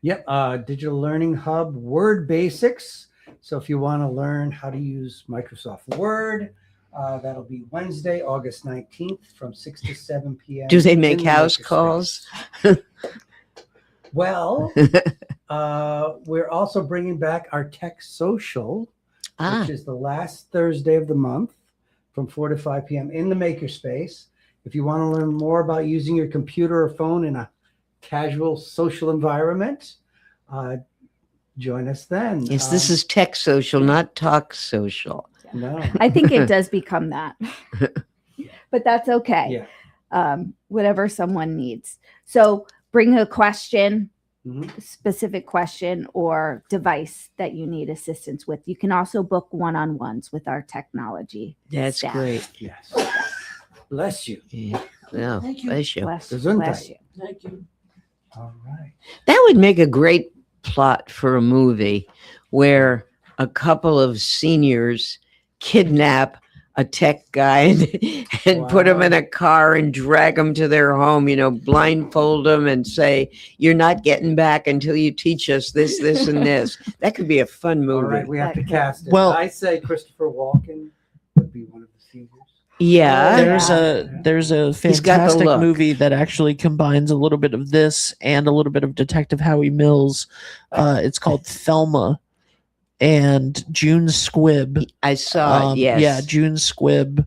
Yep. Digital Learning Hub, Word Basics. So if you want to learn how to use Microsoft Word, that'll be Wednesday, August 19th from 6 to 7 p.m. Do they make in the house makerspace. calls? Well, we're also bringing back our Tech Social, which is the last Thursday of the month from 4 to 5 p.m. in the makerspace. If you want to learn more about using your computer or phone in a casual social environment, join us then. Yes, this is Tech Social, not Talk Social. No. I think it does become that, but that's okay. Yeah. Whatever someone needs. So bring a question, Mhm. specific question or device that you need assistance with. You can also book one-on-ones with our technology. That's staff. great. Yes. Bless you. Yeah. Well, Thank you. bless you. Bless, Gesundheit. bless you. Thank you. All right. That would make a great plot for a movie where a couple of seniors kidnap a tech guy and put him in a car and drag him to their home, blindfold them and say, you're not getting back until you teach us this, this, and this. That could be a fun All movie. right. We have to cast it. Well- I say Christopher Walken would be one of the seniors. Yeah. There's a He's got the fantastic look. movie that actually combines a little bit of this and a little bit of Detective Howie Mills. It's called Thelma, and June Squibb. I saw it, yes. Yeah, June Squibb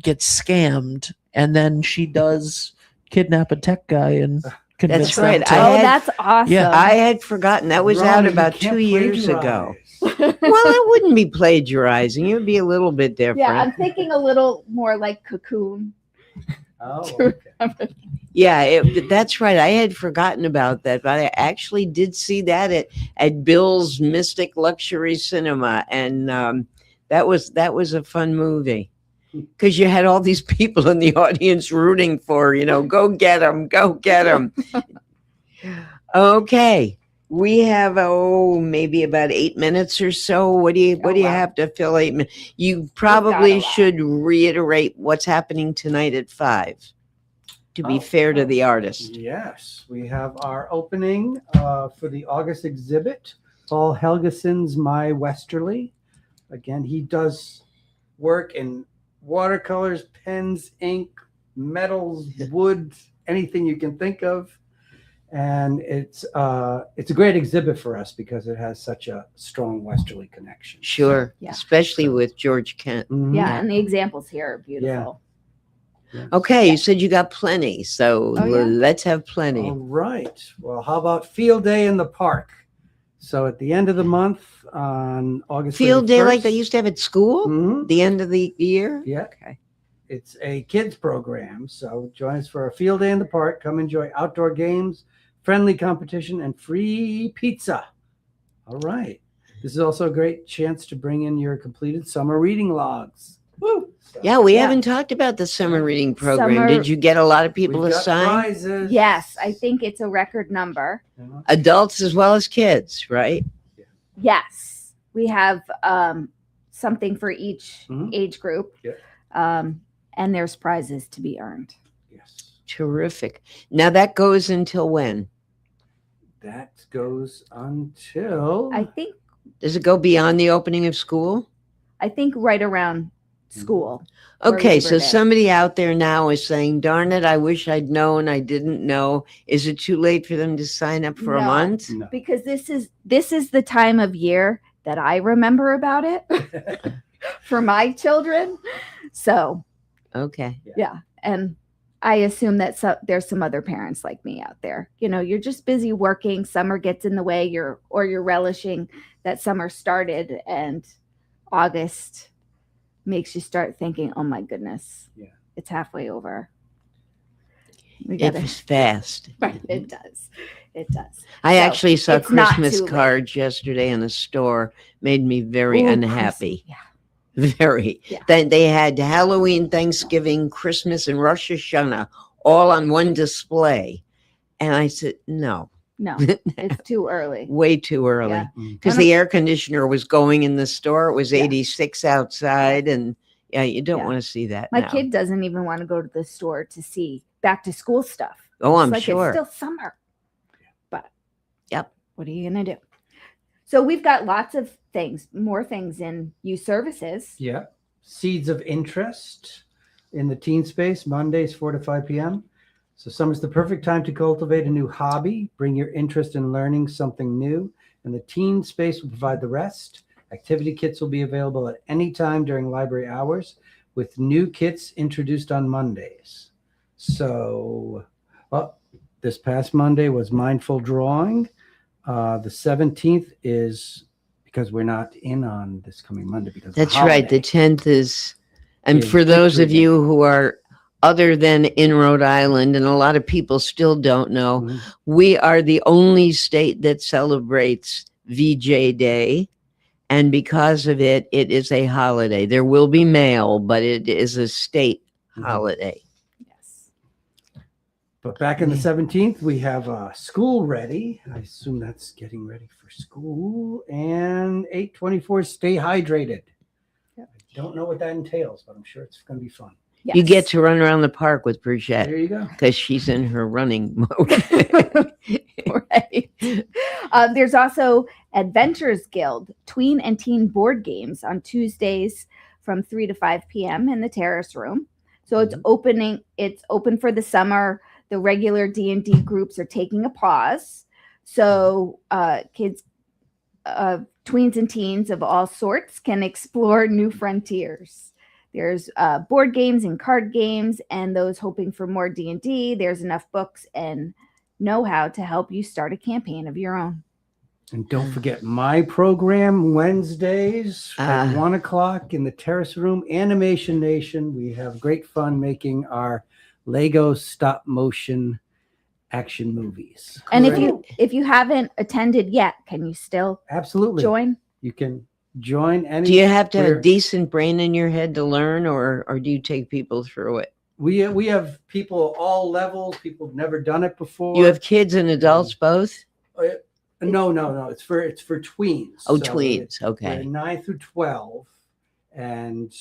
gets scammed, and then she does kidnap a tech guy and convince That's right. them to. Oh, that's awesome. Yeah. I had forgotten. That was out Ronnie, you about can't 2 years ago. plagiarize. Well, it wouldn't be plagiarizing. It would be a little bit different. Yeah, I'm thinking a little more like Cocoon. Oh, okay. Yeah, that's right. I had forgotten about that, but I actually did see that at Bill's Mystic Luxury Cinema, and that was a fun movie because you had all these people in the audience rooting for, go get them, go get them. Okay, we have maybe about 8 minutes or so. What do you wow. have to fill 8 minutes? You probably a lot. should reiterate what's happening tonight at 5. To be fair to the artist. Yes, we have our opening for the August exhibit Paul Helgeson's My Westerly. Again, he does work in watercolors, pens, ink, metals, wood, anything you can think of. And it's a great exhibit for us because it has such a strong Westerly connection. Sure. Yeah. Especially with George Kent. Mhm. Yeah, and the examples here are beautiful. Yeah. Okay, you said you got plenty, so Oh, yeah. let's have plenty. All right. Well, how about Field Day in the Park? So at the end of the month on August Field day like 31st, they used to have at school? Mhm. The end of the year? Yeah. Okay. It's a kids program. So join us for a field day in the park. Come enjoy outdoor games, friendly competition, and free pizza. All right. This is also a great chance to bring in your completed summer reading logs. Woo! So, Yeah, we Yeah. haven't talked about the summer reading program. Summer- Did you get a lot of people we've to got sign? prizes. Yes, I think it's a record number. Adults as well as kids, right? Yes, we have something for each Mhm. age group, Yeah. and there's prizes to be earned. Yes. Terrific. Now that goes until when? That goes until I think Does it go beyond the opening of school? right around school. or Okay, Labor so Day. somebody out there now is saying, darn it, I wish I'd known, I didn't know. Is it too late for them to sign up for a No. month? no. Because this is the time of year that I remember about it for my children. So Okay. yeah, and I assume that there's some other parents like me out there. You're just busy working. Summer gets in the way. You're relishing that summer started, and August makes you start thinking, "Oh my goodness, Yeah. it's halfway over." We It gotta, was fast. right? It does. It does. I So, actually saw it's not Christmas too late. cards yesterday in a store, made me very Ooh, unhappy. Christmas, Very. Yeah. Then they had Halloween, Thanksgiving, Christmas, and Rosh Hashanah all on one display. And I said, no, No, it's too early. way too early. Yeah. Because the air conditioner was going in the store. It was Yeah. 86 outside. And yeah, you don't Yeah. want to see that My now. kid doesn't even want to go to the store to see back to school stuff. Oh, I'm It's like sure. it's still summer. But Yep. what are you gonna do? So we've got lots of things, more things in youth services. Yeah. Seeds of Interest in the teen space, Mondays, 4 to 5 p.m. So summer's the perfect time to cultivate a new hobby, bring your interest in learning something new, and the teen space will provide the rest. Activity kits will be available at any time during library hours, with new kits introduced on Mondays. So, this past Monday was Mindful Drawing. The 17th is, because we're not in on this coming Monday because of the That's right. The holiday. 10th is, and Is for those of Victory Day. you who are other than in Rhode Island, and a lot of people still don't know, Mhm. we are the only state that celebrates VJ Day. And because of it, it is a holiday. There will be mail, but it is a state Mhm. holiday. Yes. But back in the 17th, we have School Ready. I assume that's getting ready for school. And 8/24, Stay Hydrated. Yep. I don't know what that entails, but I'm sure it's going to be fun. You get Yes. to run around the park with Bridget There you go. because she's in her running mode. Right. There's also Adventures Guild tween and teen board games on Tuesdays from 3 to 5 p.m. in the terrace room. So it's open for the summer. The regular D&D groups are taking a pause. So kids, tweens and teens of all sorts can explore new frontiers. There's board games and card games, and those hoping for more D&D. There's enough books and know-how to help you start a campaign of your own. And don't forget my program Wednesdays at 1 o'clock in the terrace room, Animation Nation. We have great fun making our Lego stop motion action movies. And Great. if you haven't attended yet, can you still Absolutely join? You can join any. Do you have to have a we're- decent brain in your head to learn, or do you take people through it? We have people all levels. People have never done it before. You have kids and adults both? No. It's for tweens. Oh, So tweens. they're Okay. 9 through 12, And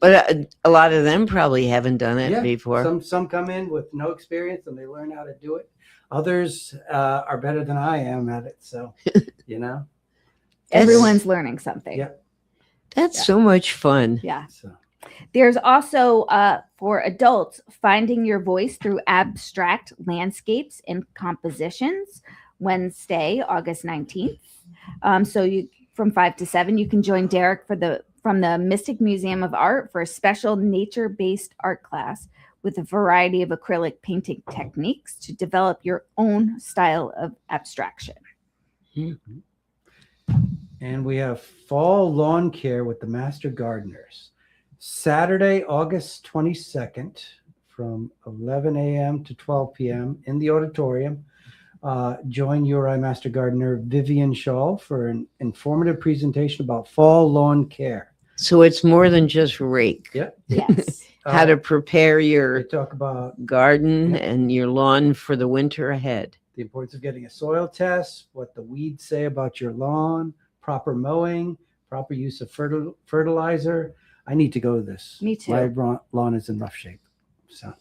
But a lot of them probably haven't done it before. Some come in with no experience and they learn how to do it. Others are better than I am at it. So, you know, Everyone's learning something. Yeah. That's so much fun. Yeah. So. There's also for adults, finding your voice through abstract landscapes and compositions, Wednesday, August 19th. So you from 5 to 7, you can join Derek from the Mystic Museum of Art for a special nature-based art class with a variety of acrylic painting techniques to develop your own style of abstraction. Mm-hmm. And we have fall lawn care with the Master Gardeners. Saturday, August 22nd from 11 a.m. to 12 p.m. in the auditorium. Join URI Master Gardener Vivian Shaw for an informative presentation about fall lawn care. So it's more than just rake. Yep. Yes. How to prepare your They talk about garden and your lawn for the winter ahead. the importance of getting a soil test, what the weeds say about your lawn, proper mowing, proper use of fertilizer. I need to go to this. Me too. My lawn is in rough shape. So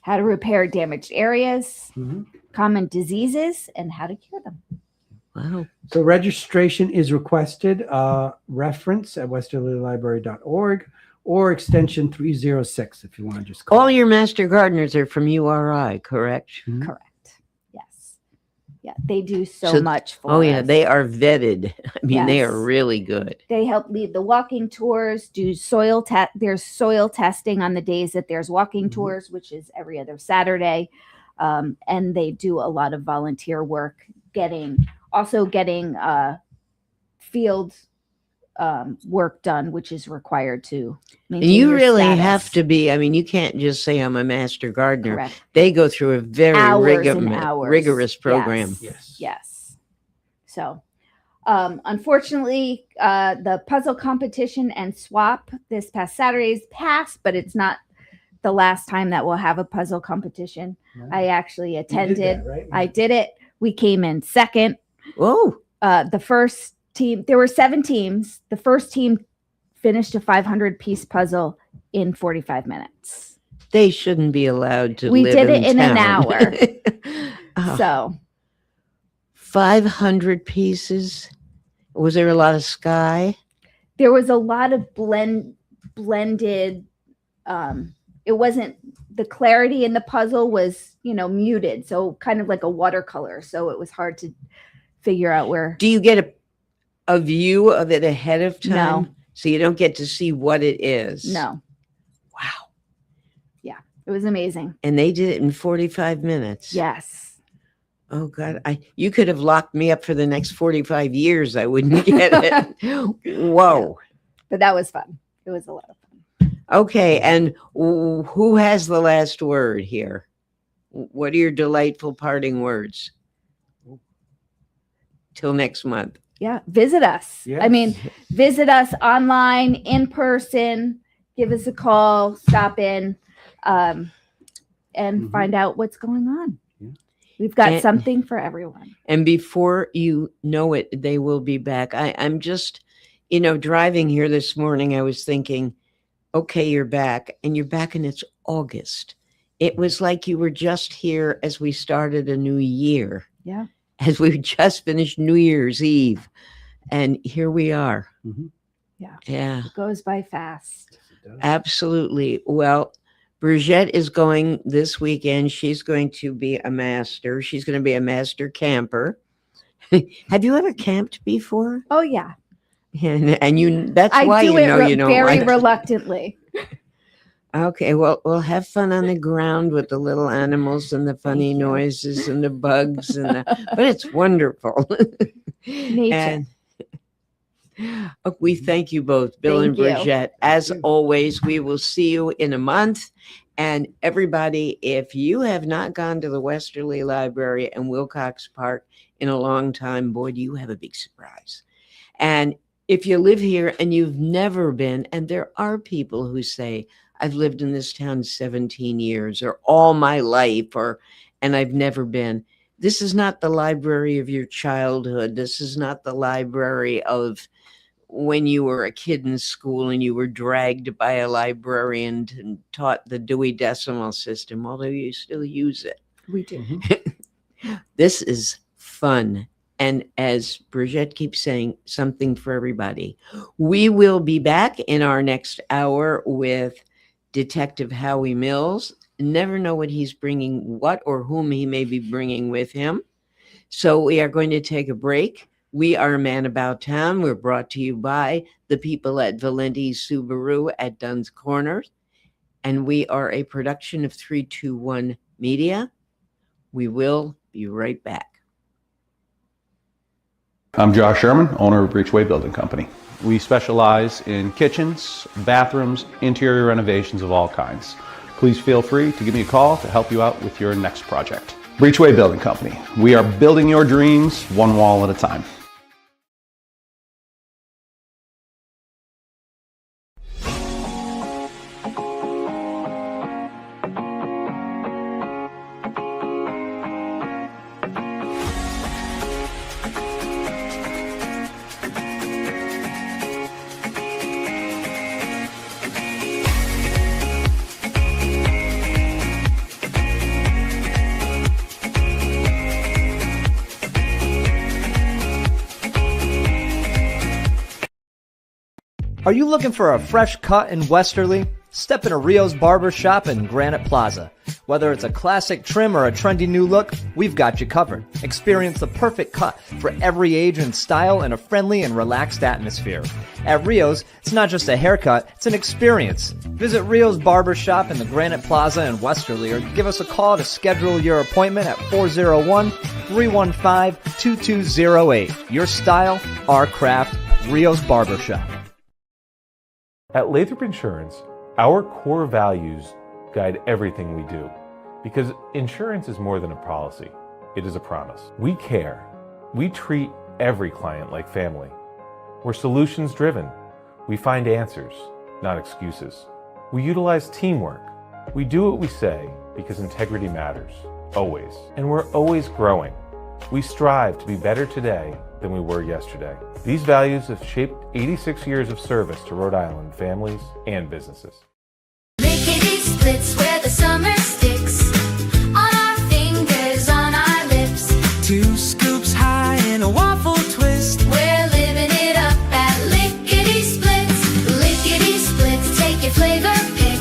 How to repair damaged areas, mhm. common diseases, and how to cure them. Wow. So registration is requested. Reference at westerlylibrary.org or extension 306 if you want to just call. All your master gardeners are from URI, correct? Mhm. Correct. Yes. Yeah, they do so much for Oh, yeah, us. they are vetted. I mean, they Yes. are really good. They help lead the walking tours, do there's soil testing on the days that there's walking tours, which is every other Saturday. And they do a lot of volunteer work, getting field work done, which is required to And maintain you your really status. have to be, I mean, you can't just say I'm a master gardener. Correct. They go through a very Hours and hours. rigorous program. Yes. Yes. So, unfortunately, the puzzle competition and swap this past Saturday's passed, but it's not the last time that we'll have a puzzle competition. No. I actually You did attended. that, right? I did it. We came in second. Oh, The first team, there were 7 teams. The first team finished a 500-piece puzzle in 45 minutes. they shouldn't be allowed to We live did it in an town. hour. Oh, So 500 pieces. Was there a lot of sky? there was a lot of blended. It wasn't, the clarity in the puzzle was, muted. So kind of like a watercolor. So it was hard to figure out where. Do you get a view of it ahead of time? No. So you don't get to see what it is? No. Wow. Yeah. It was amazing. And they did it in 45 minutes. Yes. Oh God, you could have locked me up for the next 45 years. I wouldn't get it. Whoa. But that was fun. It was a lot of fun. Okay, and who has the last word here? What are your delightful parting words? Till next month. Yeah. Visit us. Yes. I mean, visit us online, in person, give us a call, stop in, and find out what's going on. Yeah. We've got And- something for everyone. And before you know it, they will be back. I'm just, driving here this morning, I was thinking, okay, you're back, and it's August. It was like you were just here as we started a new year, Yeah. as we just finished New Year's Eve. And here we are. Mhm. Yeah. Yeah, It goes by fast. absolutely. Well, Brigitte is going this weekend. She's going to be a master. She's going to be a master camper. Have you ever camped before? Oh yeah. And that's I why do it you don't very like. reluctantly. Okay, well, we'll have fun on the ground with the little animals and the funny Thank you. noises and the bugs but it's wonderful. Nature. We thank you both, Bill and Thank you. Brigitte. As always, we will see you in a month. And everybody, if you have not gone to the Westerly Library and Wilcox Park in a long time, boy, do you have a big surprise. And if you live here and you've never been, and there are people who say, I've lived in this town 17 years or all my life, and I've never been. This is not the library of your childhood. This is not the library of when you were a kid in school and you were dragged by a librarian and taught the Dewey Decimal System, although you still use it. We do. This is fun. And as Brigitte keeps saying, something for everybody. We will be back in our next hour with Detective Howie Mills. Never know what he's bringing, what or whom he may be bringing with him. So we are going to take a break. We are Man About Town. We're brought to you by the people at Valenti Subaru at Dunn's Corners. And we are a production of 321 Media. We will be right back. I'm Josh Sherman, owner of Breachway Building Company. We specialize in kitchens, bathrooms, interior renovations of all kinds. Please feel free to give me a call to help you out with your next project. Breachway Building Company. We are building your dreams one wall at a time. Are you looking for a fresh cut in Westerly? Step into Rio's Barber Shop in Granite Plaza. Whether it's a classic trim or a trendy new look, we've got you covered. Experience the perfect cut for every age and style in a friendly and relaxed atmosphere. At Rio's, it's not just a haircut, it's an experience. Visit Rio's Barber Shop in the Granite Plaza in Westerly or give us a call to schedule your appointment at 401-315-2208. Your style, our craft, Rio's Barber Shop. At Lathrop Insurance, our core values guide everything we do because insurance is more than a policy. It is a promise. We care. We treat every client like family. We're solutions driven. We find answers, not excuses. We utilize teamwork. We do what we say because integrity matters, always. And we're always growing. We strive to be better today than we were yesterday. These values have shaped 86 years of service to Rhode Island families and businesses. Lickety splits where the summer sticks on our fingers, on our lips. 2 scoops high in a waffle twist. We're living it up at Lickety Splits. Lickety Splits, take your flavor pick.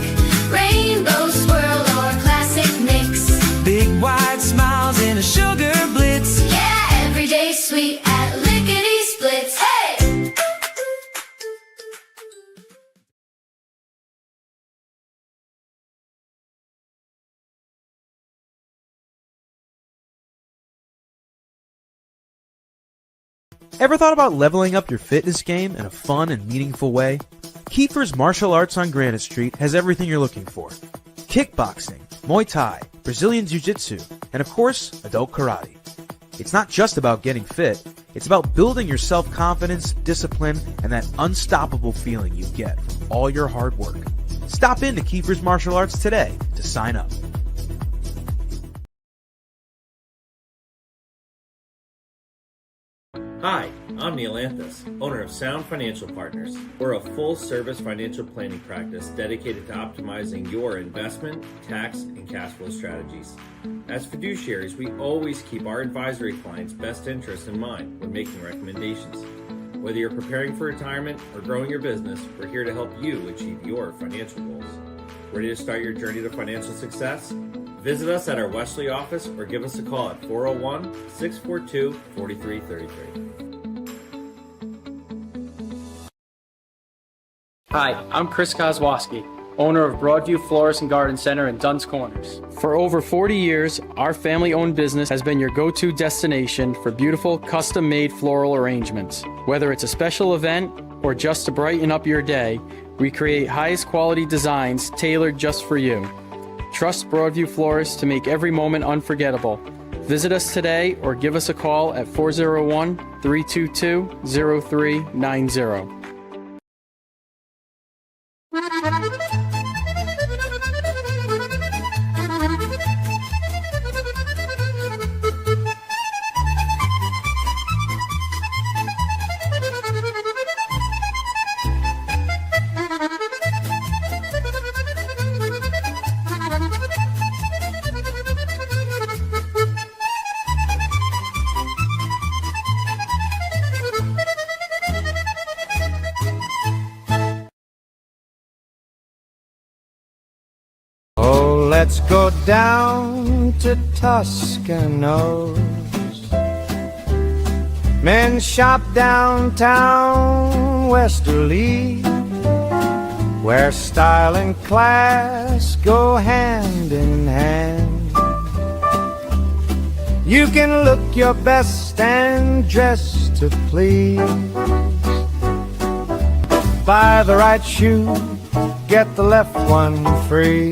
Rainbow swirl or classic mix. Big wide smiles in a sugar blitz. Yeah, everyday sweet at Lickety Splits. Hey! Ever thought about leveling up your fitness game in a fun and meaningful way? Kiefer's Martial Arts on Granite Street has everything you're looking for. Kickboxing, Muay Thai, Brazilian Jiu-Jitsu, and of course, adult karate. It's not just about getting fit, it's about building your self-confidence, discipline, and that unstoppable feeling you get from all your hard work. Stop into Kiefer's Martial Arts today to sign up. Hi, I'm Neil Anthus, owner of Sound Financial Partners. We're a full-service financial planning practice dedicated to optimizing your investment, tax, and cash flow strategies. As fiduciaries, we always keep our advisory clients' best interests in mind when making recommendations. Whether you're preparing for retirement or growing your business, we're here to help you achieve your financial goals. Ready to start your journey to financial success? Visit us at our Westerly office or give us a call at 401-642-4333. Hi, I'm Chris Kozłowski, owner of Broadview Florist and Garden Center in Dunn's Corners. For over 40 years, our family-owned business has been your go-to destination for beautiful, custom-made floral arrangements. Whether it's a special event or just to brighten up your day, we create highest quality designs tailored just for you. Trust Broadview Florists to make every moment unforgettable. Visit us today or give us a call at 401-322-0390. Let's go down to Toscano's. Men shop downtown Westerly, where style and class go hand in hand. You can look your best and dress to please. Buy the right shoe, get the left one free.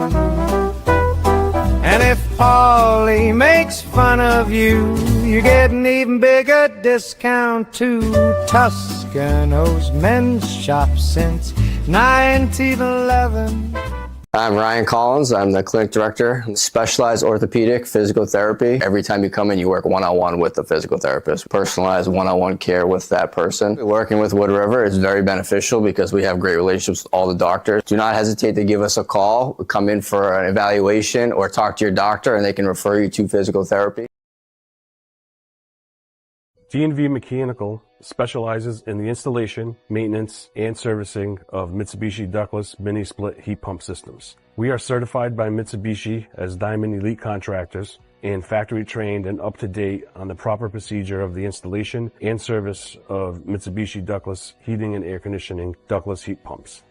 And if Paulie makes fun of you, you get an even bigger discount too. Toscano's Men's Shop since 1911. I'm Ryan Collins. I'm the clinic director, specialized orthopedic physical therapy. Every time you come in, you work one-on-one with the physical therapist, personalized one-on-one care with that person. Working with Wood River is very beneficial because we have great relationships with all the doctors. Do not hesitate to give us a call, come in for an evaluation, or talk to your doctor and they can refer you to physical therapy. D&V Mechanical specializes in the installation, maintenance, and servicing of Mitsubishi ductless mini-split heat pump systems. We are certified by Mitsubishi as Diamond Elite Contractors and factory trained and up to date on the proper procedure of the installation and service of Mitsubishi ductless heating and air conditioning ductless heat pumps.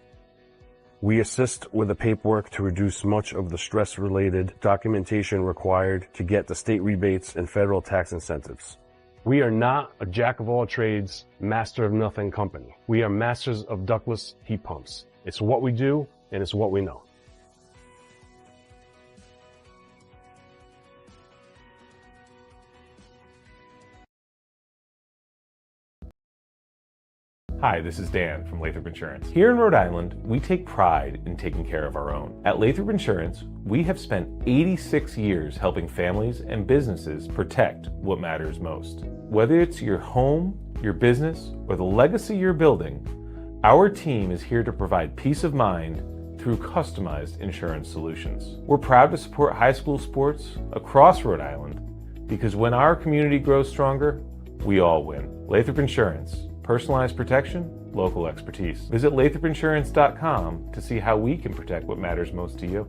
We assist with the paperwork to reduce much of the stress-related documentation required to get the state rebates and federal tax incentives. We are not a jack-of-all-trades, master-of-nothing company. We are masters of ductless heat pumps. It's what we do, and it's what we know. Hi, this is Dan from Lathrop Insurance. Here in Rhode Island, we take pride in taking care of our own. At Lathrop Insurance, we have spent 86 years helping families and businesses protect what matters most. Whether it's your home, your business, or the legacy you're building, our team is here to provide peace of mind through customized insurance solutions. We're proud to support high school sports across Rhode Island because when our community grows stronger, we all win. Lathrop Insurance. Personalized protection, local expertise. Visit lathropinsurance.com to see how we can protect what matters most to you.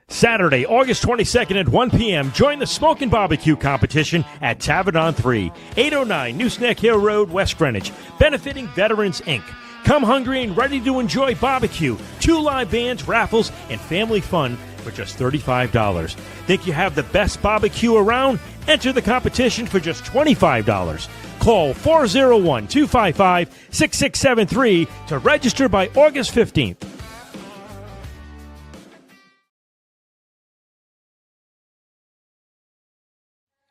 Saturday, August 22nd at 1 p.m., join the Smoke and Barbecue competition at Tavern on 3, 809 New Neck Hill Road, West Greenwich, benefiting Veterans, Inc. Come hungry and ready to enjoy barbecue, 2 live bands, raffles, and family fun for just $35. Think you have the best barbecue around? Enter the competition for just $25. Call 401-255-6673 to register by August 15th.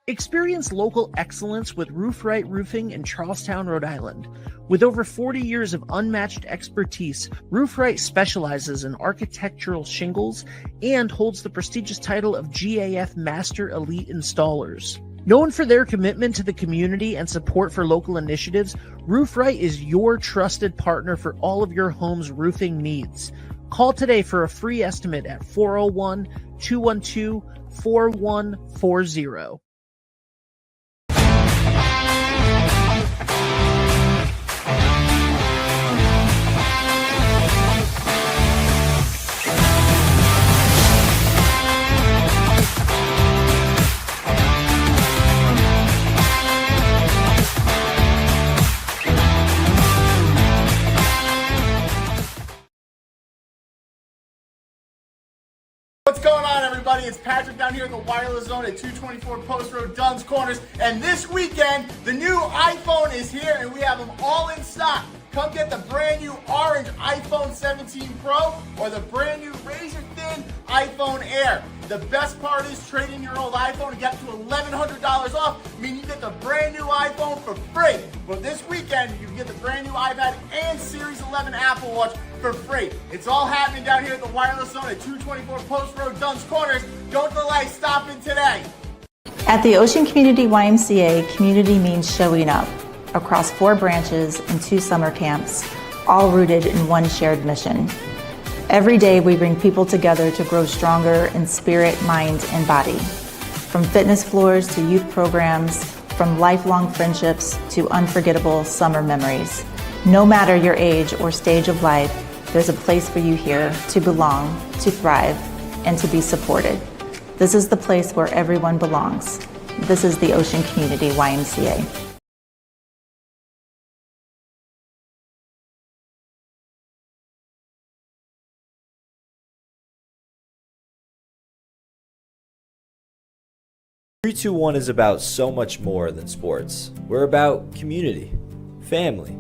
Experience local excellence with Roof Right Roofing in Charlestown, Rhode Island. With over 40 years of unmatched expertise, Roof Right specializes in architectural shingles and holds the prestigious title of GAF Master Elite Installers. Known for their commitment to the community and support for local initiatives, Roof Right is your trusted partner for all of your home's roofing needs. Call today for a free estimate at 401-212-4140. What's going on, everybody? It's Patrick down here in the wireless zone at 224 Post Road, Dunn's Corners. And this weekend, the new iPhone is here and we have them all in stock. Come get the brand new orange iPhone 17 Pro or the brand new razor thin iPhone Air. The best part is trading your old iPhone and get up to $1,100 off. I mean, you get the brand new iPhone for free. But this weekend, you can get the brand new iPad and Series 11 Apple Watch for free. It's all happening down here at the wireless zone at 224 Post Road, Dunn's Corners. Don't delay, stop in today. At the Ocean Community YMCA, community means showing up across 4 branches and 2 summer camps, all rooted in one shared mission. Every day we bring people together to grow stronger in spirit, mind, and body. From fitness floors to youth programs, from lifelong friendships to unforgettable summer memories. No matter your age or stage of life, there's a place for you here to belong, to thrive, and to be supported. This is the place where everyone belongs. This is the Ocean Community YMCA. Three Two One is about so much more than sports. We're about community, family,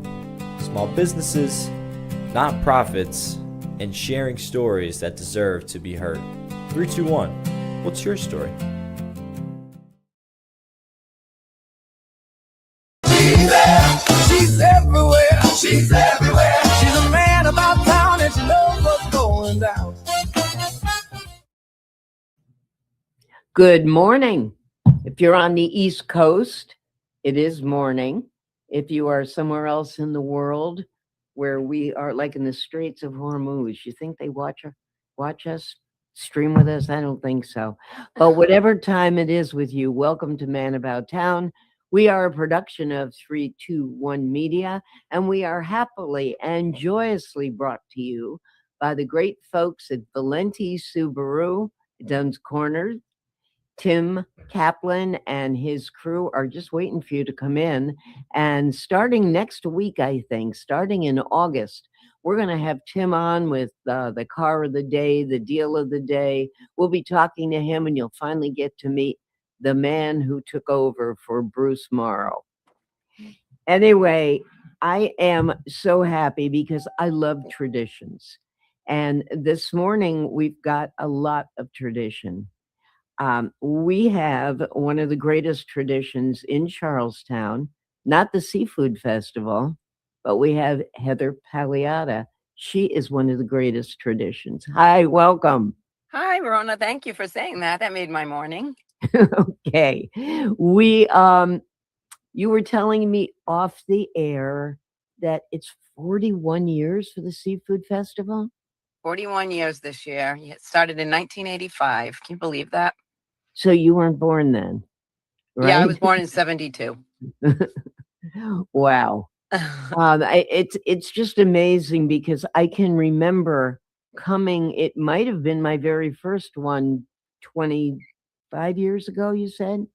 small businesses, nonprofits, and sharing stories that deserve to be heard. 321, what's your story? She's everywhere. She's everywhere. She's a man about town and she knows what's going down. Good morning. If you're on the East Coast, it is morning. If you are somewhere else in the world where we are, like in the Straits of Hormuz, you think they watch us, stream with us? I don't think so. But whatever time it is with you, welcome to Man About Town. We are a production of 321 Media, and we are happily and joyously brought to you by the great folks at Valenti Subaru, Dunn's Corners. Tim Kaplan and his crew are just waiting for you to come in. And starting next week, I think, starting in August, we're going to have Tim on with the car of the day, the deal of the day. We'll be talking to him, and you'll finally get to meet the man who took over for Bruce Morrow. Anyway, I am so happy because I love traditions. And this morning, we've got a lot of tradition. We have one of the greatest traditions in Charlestown, not the Seafood Festival, but we have Heather Pagliata. She is one of the greatest traditions. Hi, welcome. Hi, Verona. Thank you for saying that. That made my morning. Okay. We, you were telling me off the air that it's 41 years for the Seafood Festival. 41 years this year. It started in 1985. Can you believe that? So you weren't born then, right? Yeah, I was born in 72. Wow. It's just amazing because I can remember coming, it might have been my very first one 25 years ago, you said?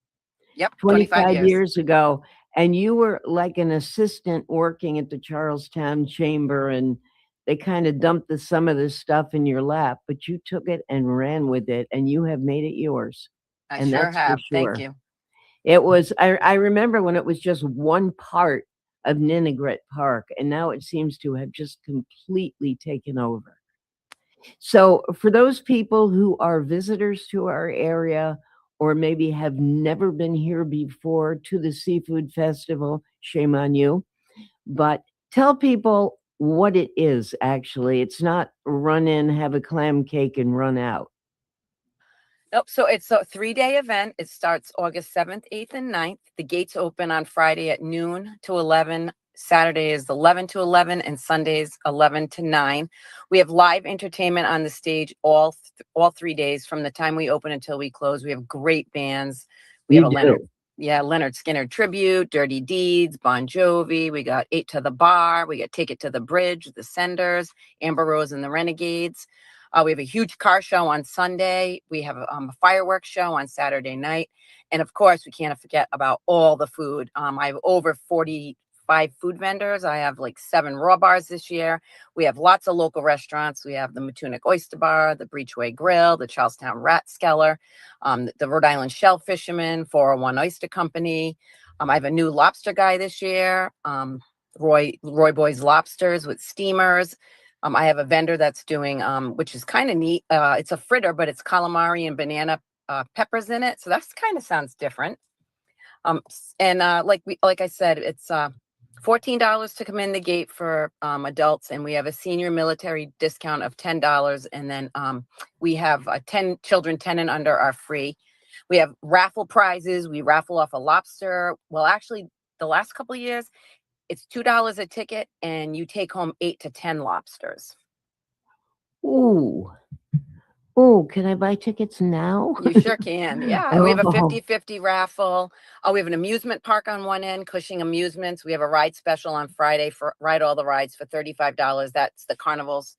Yep, 25 years ago. And you were like an assistant working at the Charlestown Chamber, and they kind of dumped some of this stuff in your lap, but you took it and ran with it, and you have made it yours. I And sure that's for have. sure. Thank you. It was, I remember when it was just one part of Ninigret Park, and now it seems to have just completely taken over. So for those people who are visitors to our area, or maybe have never been here before to the Seafood Festival, shame on you, but tell people what it is actually. It's not run in, have a clam cake, and run out. Nope. So it's a 3-day event. It starts August 7th, 8th, and 9th. The gates open on Friday at noon to 11. Saturday is 11 to 11, and Sundays 11 to 9. We have live entertainment on the stage all 3 days from the time we open until we close. We have great bands. We have a Leonard Skinner tribute, Dirty Deeds, Bon Jovi. We got 8 to the Bar. We got Take It to the Bridge, The Senders, Amber Rose and the Renegades. We have a huge car show on Sunday. We have a fireworks show on Saturday night. And of course, we can't forget about all the food. I have over 45 food vendors. I have like 7 raw bars this year. We have lots of local restaurants. We have the Matunic Oyster Bar, the Breachway Grill, the Charlestown Ratskeller, the Rhode Island Shell Fisherman, 401 Oyster Company. I have a new lobster guy this year, Roy Boy's Lobsters with steamers. I have a vendor that's doing, which is kind of neat. It's a fritter, but it's calamari and banana peppers in it. So that's kind of sounds different. Like I said, it's $14 to come in the gate for adults, and we have a senior military discount of $10. And then we have 10 children 10 and under are free. We have raffle prizes. We raffle off a lobster. Well, actually, the last couple of years, it's $2 a ticket, and you take home 8 to 10 lobsters. Ooh. Oh, can I buy tickets now? You sure can. Yeah. We have a 50-50 raffle. We have an amusement park on one end, Cushing Amusements. We have a ride special on Friday for ride all the rides for $35. That's the Carnival's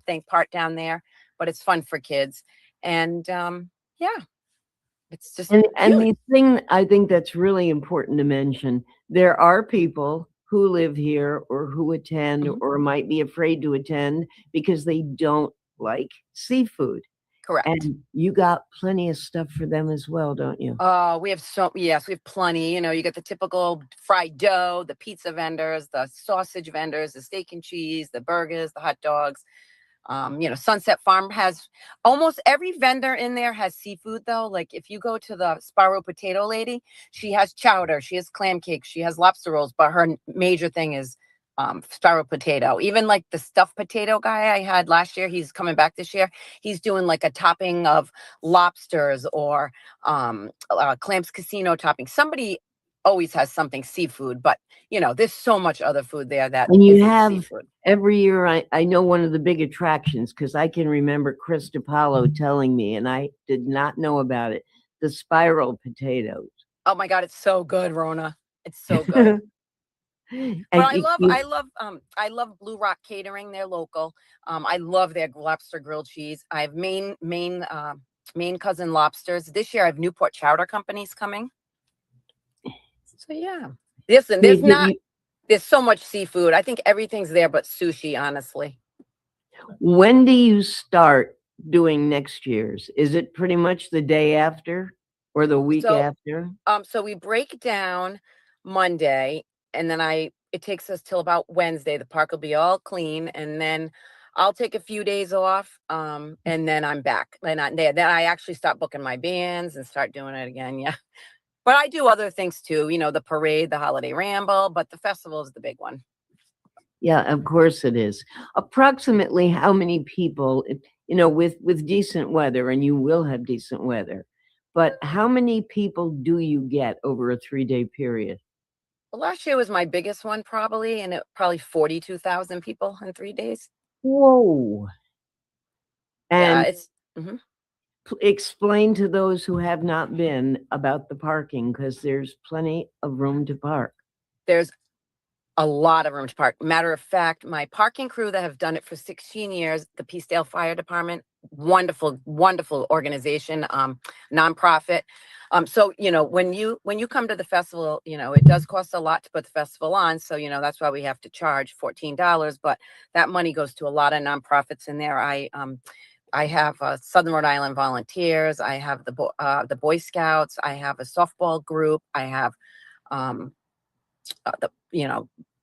thing part down there, but it's fun for kids. And yeah, it's just And cute. the thing I think that's really important to mention, there are people who live here or who attend or might be afraid to attend because they don't like seafood. Correct. And you got plenty of stuff for them as well, don't you? We have yes, we have plenty. You know, you get the typical fried dough, the pizza vendors, the sausage vendors, the steak and cheese, the burgers, the hot dogs. You know, Sunset Farm has almost every vendor in there has seafood though. Like if you go to the Spiral Potato Lady, she has chowder, she has clam cake, she has lobster rolls, but her major thing is spiral potato. Even like the stuffed potato guy I had last year, he's coming back this year. He's doing like a topping of lobsters or clams casino topping. Somebody always has something seafood, but you know, there's so much other food there that And you isn't have seafood. every year, I know one of the big attractions because I can remember Chris DiPaolo telling me, and I did not know about it, the spiral potatoes. Oh my God, it's so good, Rona. It's so good. But I love Blue Rock Catering. They're local. I love their lobster grilled cheese. I have Maine cousin lobsters. This year I have Newport Chowder Companies coming. So yeah. Listen, there's so much seafood. I think everything's there but sushi, honestly. When do you start doing next year's? Is it pretty much the day after or the week after? So we break down Monday, and then it takes us till about Wednesday. The park will be all clean, and then I'll take a few days off, and then I'm back. And then I actually start booking my bands and start doing it again. Yeah. But I do other things too, you know, the parade, the holiday ramble, but the festival is the big one. Yeah, of course it is. Approximately how many people, you know, with decent weather, and you will have decent weather, but how many people do you get over a 3-day period? Well, last year was my biggest one probably, and it probably 42,000 people in 3 days. Whoa. Yeah, And it's explain to those who have not been about the parking, because there's plenty of room to park. There's a lot of room to park. Matter of fact, my parking crew that have done it for 16 years, the Peacedale Fire Department, wonderful, wonderful organization, nonprofit. So, you know, when you come to the festival, you know, it does cost a lot to put the festival on. So, you know, that's why we have to charge $14, but that money goes to a lot of nonprofits in there. I have Southern Rhode Island Volunteers. I have the Boy Scouts. I have a softball group. I have,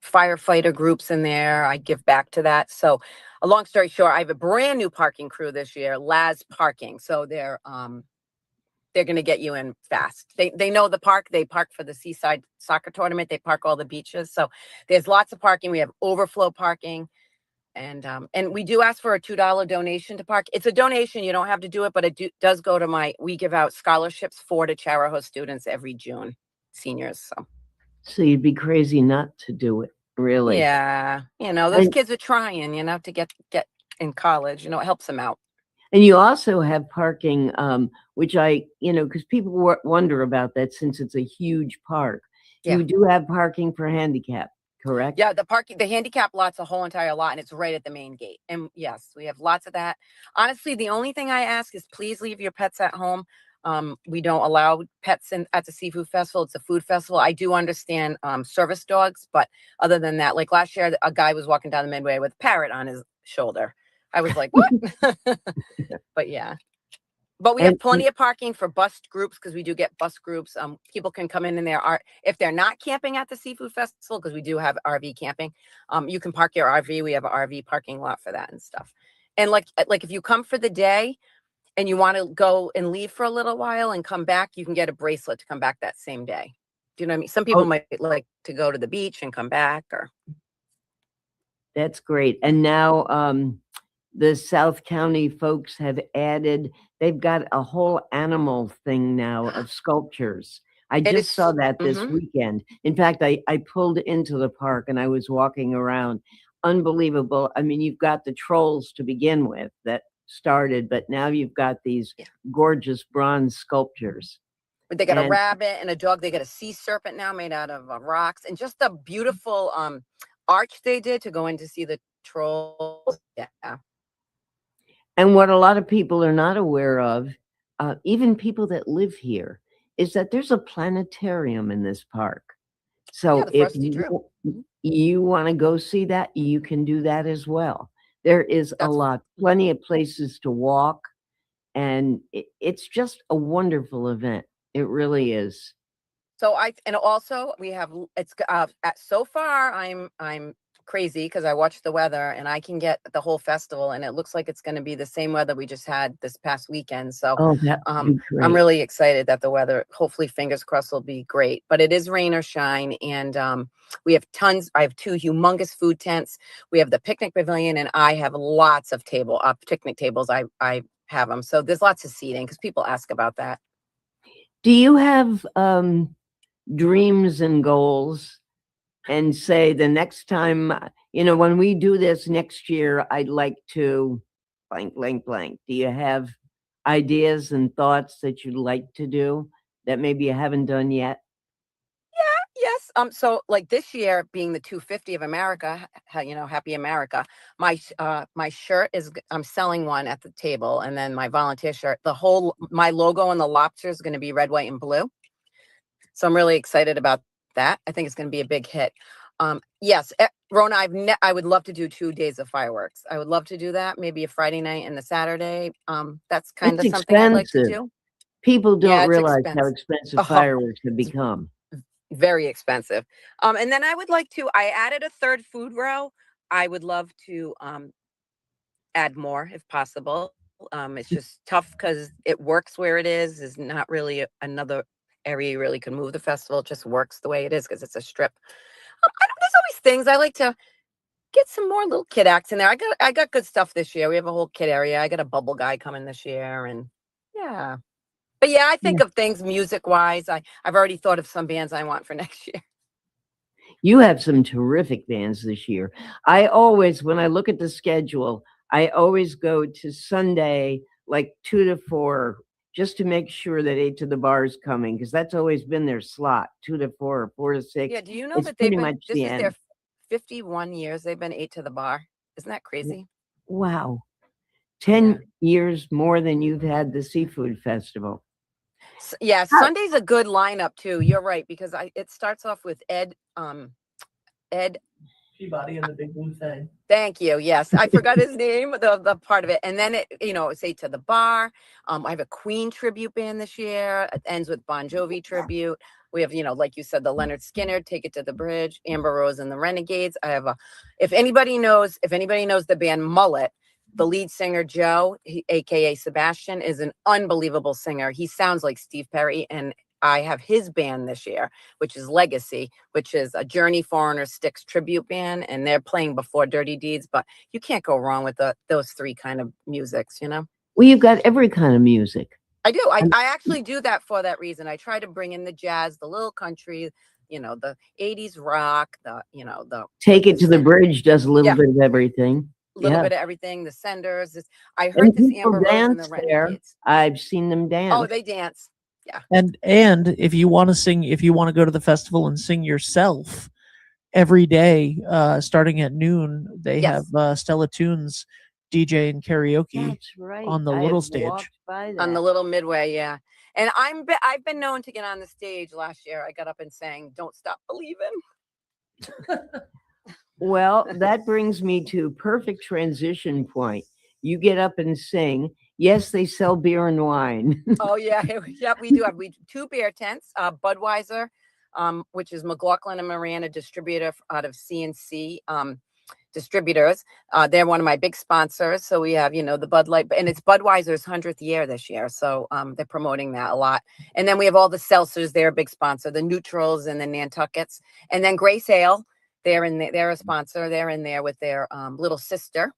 firefighter groups in there. I give back to that. So a long story short, I have a brand new parking crew this year, Laz Parking. So they're going to get you in fast. They know the park. They park for the Seaside Soccer Tournament. They park all the beaches. So there's lots of parking. We have overflow parking. And we do ask for a $2 donation to park. It's a donation. You don't have to do it, but it does go to we give out scholarships for the Charahoe students every June, seniors. So you'd be crazy not to do it, really. Yeah. You know, those kids are trying, you know, to get in college, you know, it helps them out. And you also have parking, which because people wonder about that since it's a huge park. Yeah. You do have parking for handicap, correct? Yeah, the handicap lot's a whole entire lot, and it's right at the main gate. And yes, we have lots of that. Honestly, the only thing I ask is please leave your pets at home. We don't allow pets at the Seafood Festival. It's a food festival. I do understand service dogs, but other than that, like last year, a guy was walking down the midway with a parrot on his shoulder. I was like, what? But yeah. But we have plenty of parking for bus groups because we do get bus groups. People can come in there. If they're not camping at the Seafood Festival, because we do have RV camping, you can park your RV. We have an RV parking lot for that and stuff. And like if you come for the day, and you want to go and leave for a little while and come back, you can get a bracelet to come back that same day. Do you know what I mean? Some people might like to go to the beach and come back. That's great. And now the South County folks have they've got a whole animal thing now of sculptures. I just saw that this weekend. In fact, I pulled into the park and I was walking around. Unbelievable. I mean, you've got the trolls to begin with that started, but now you've got these gorgeous bronze sculptures. But they got a rabbit and a dog. They got a sea serpent now made out of rocks, and just a beautiful arch they did to go in to see the trolls. Yeah. And what a lot of people are not aware of, even people that live here, is that there's a planetarium in this park. So the if Frosty Drew. you want to go see that, you can do that as well. There is a lot, plenty of places to walk, and it's just a wonderful event. It really is. So and also we have, so far I'm crazy because I watched the weather and I can get the whole festival, and it looks like it's going to be the same weather we just had this past weekend. So Oh, that would be I'm great. really excited that the weather, hopefully fingers crossed, will be great. But it is rain or shine, and we have tons. I have 2 humongous food tents. We have the picnic pavilion, and I have lots of picnic tables. I have them, so there's lots of seating because people ask about that. Do you have dreams and goals, and say the next time, when we do this next year, I'd like to blank, blank, blank. Do you have ideas and thoughts that you'd like to do that maybe you haven't done yet? Yes. So like this year being the 250 of America, Happy America, my shirt I'm selling one at the table, and then my volunteer shirt, my logo on the lobster is going to be red, white, and blue. So I'm really excited about that. I think it's going to be a big hit. Yes, Rona, I would love to do 2 days of fireworks. I would love to do that. Maybe a Friday night and the Saturday. That's kind of It's something I'd like to expensive. do. People don't Yeah, it's realize how expensive. expensive fireworks have become. Very expensive. And then I would like to, I added a 3rd food row. I would love to add more if possible. It's just tough because it works where it is not really another area you really can move the festival. It just works the way it is because it's a strip. There's always things I like to get some more little kid acts in there. I got good stuff this year. We have a whole kid area. I got a bubble guy coming this year, and yeah. But yeah, I think of things music wise. I've already thought of some bands I want for next year. You have some terrific bands this year. I always, when I look at the schedule, I always go to Sunday, like 2 to 4, just to make sure that 8 to the Bar is coming, because that's always been their slot, 2 to 4 or 4 to 6. Yeah, do you know It's that they've pretty been, much this the is end. their 51 years they've been 8 to the Bar. Isn't that crazy? Wow. 10 years more than you've had the Seafood Festival. Yeah, Sunday's a good lineup too. You're right, because it starts off with Ed Peabody and the Big Blue Thing. Thank you. Yes, I forgot his name, the part of it, and then it's 8 to the Bar. I have a Queen tribute band this year. It ends with Bon Jovi tribute. We have, like you said, the Leonard Skinner, Take It to the Bridge, Amber Rose and the Renegades. I have if anybody knows the band Mullet, the lead singer Joe, aka Sebastian, is an unbelievable singer. He sounds like Steve Perry, and I have his band this year, which is Legacy, which is a Journey, Foreigner, Styx tribute band, and they're playing before Dirty Deeds. But you can't go wrong with those 3 kind of musics, Well, you've got every kind of music. I do. I actually do that for that reason. I try to bring in the jazz, the little country, the 80s rock, the Take It to the Bridge does a little bit of everything. A little bit of everything. The Senders. I heard this Amber Rose and the Renegades. I've seen them dance. Oh, they dance. Yeah. And if you want to sing, if you want to go to the festival and sing yourself every day, starting at noon, they have Stella Tunes DJ and karaoke on the little stage. On the little midway, yeah. And I've been known to get on the stage. Last year I got up and sang "Don't Stop Believing." Well, that brings me to perfect transition point. You get up and sing. Yes, they sell beer and wine. Oh yeah, we do have 2 beer tents. Budweiser, which is McLaughlin and Moran, a distributor out of CNC distributors. They're one of my big sponsors. So we have, the Bud Light, and it's Budweiser's 100th year this year. So they're promoting that a lot. And then we have all the seltzers. They're a big sponsor, the Neutrals and the Nantuckets. And then Grace Ale, they're a sponsor. They're in there with their little sister.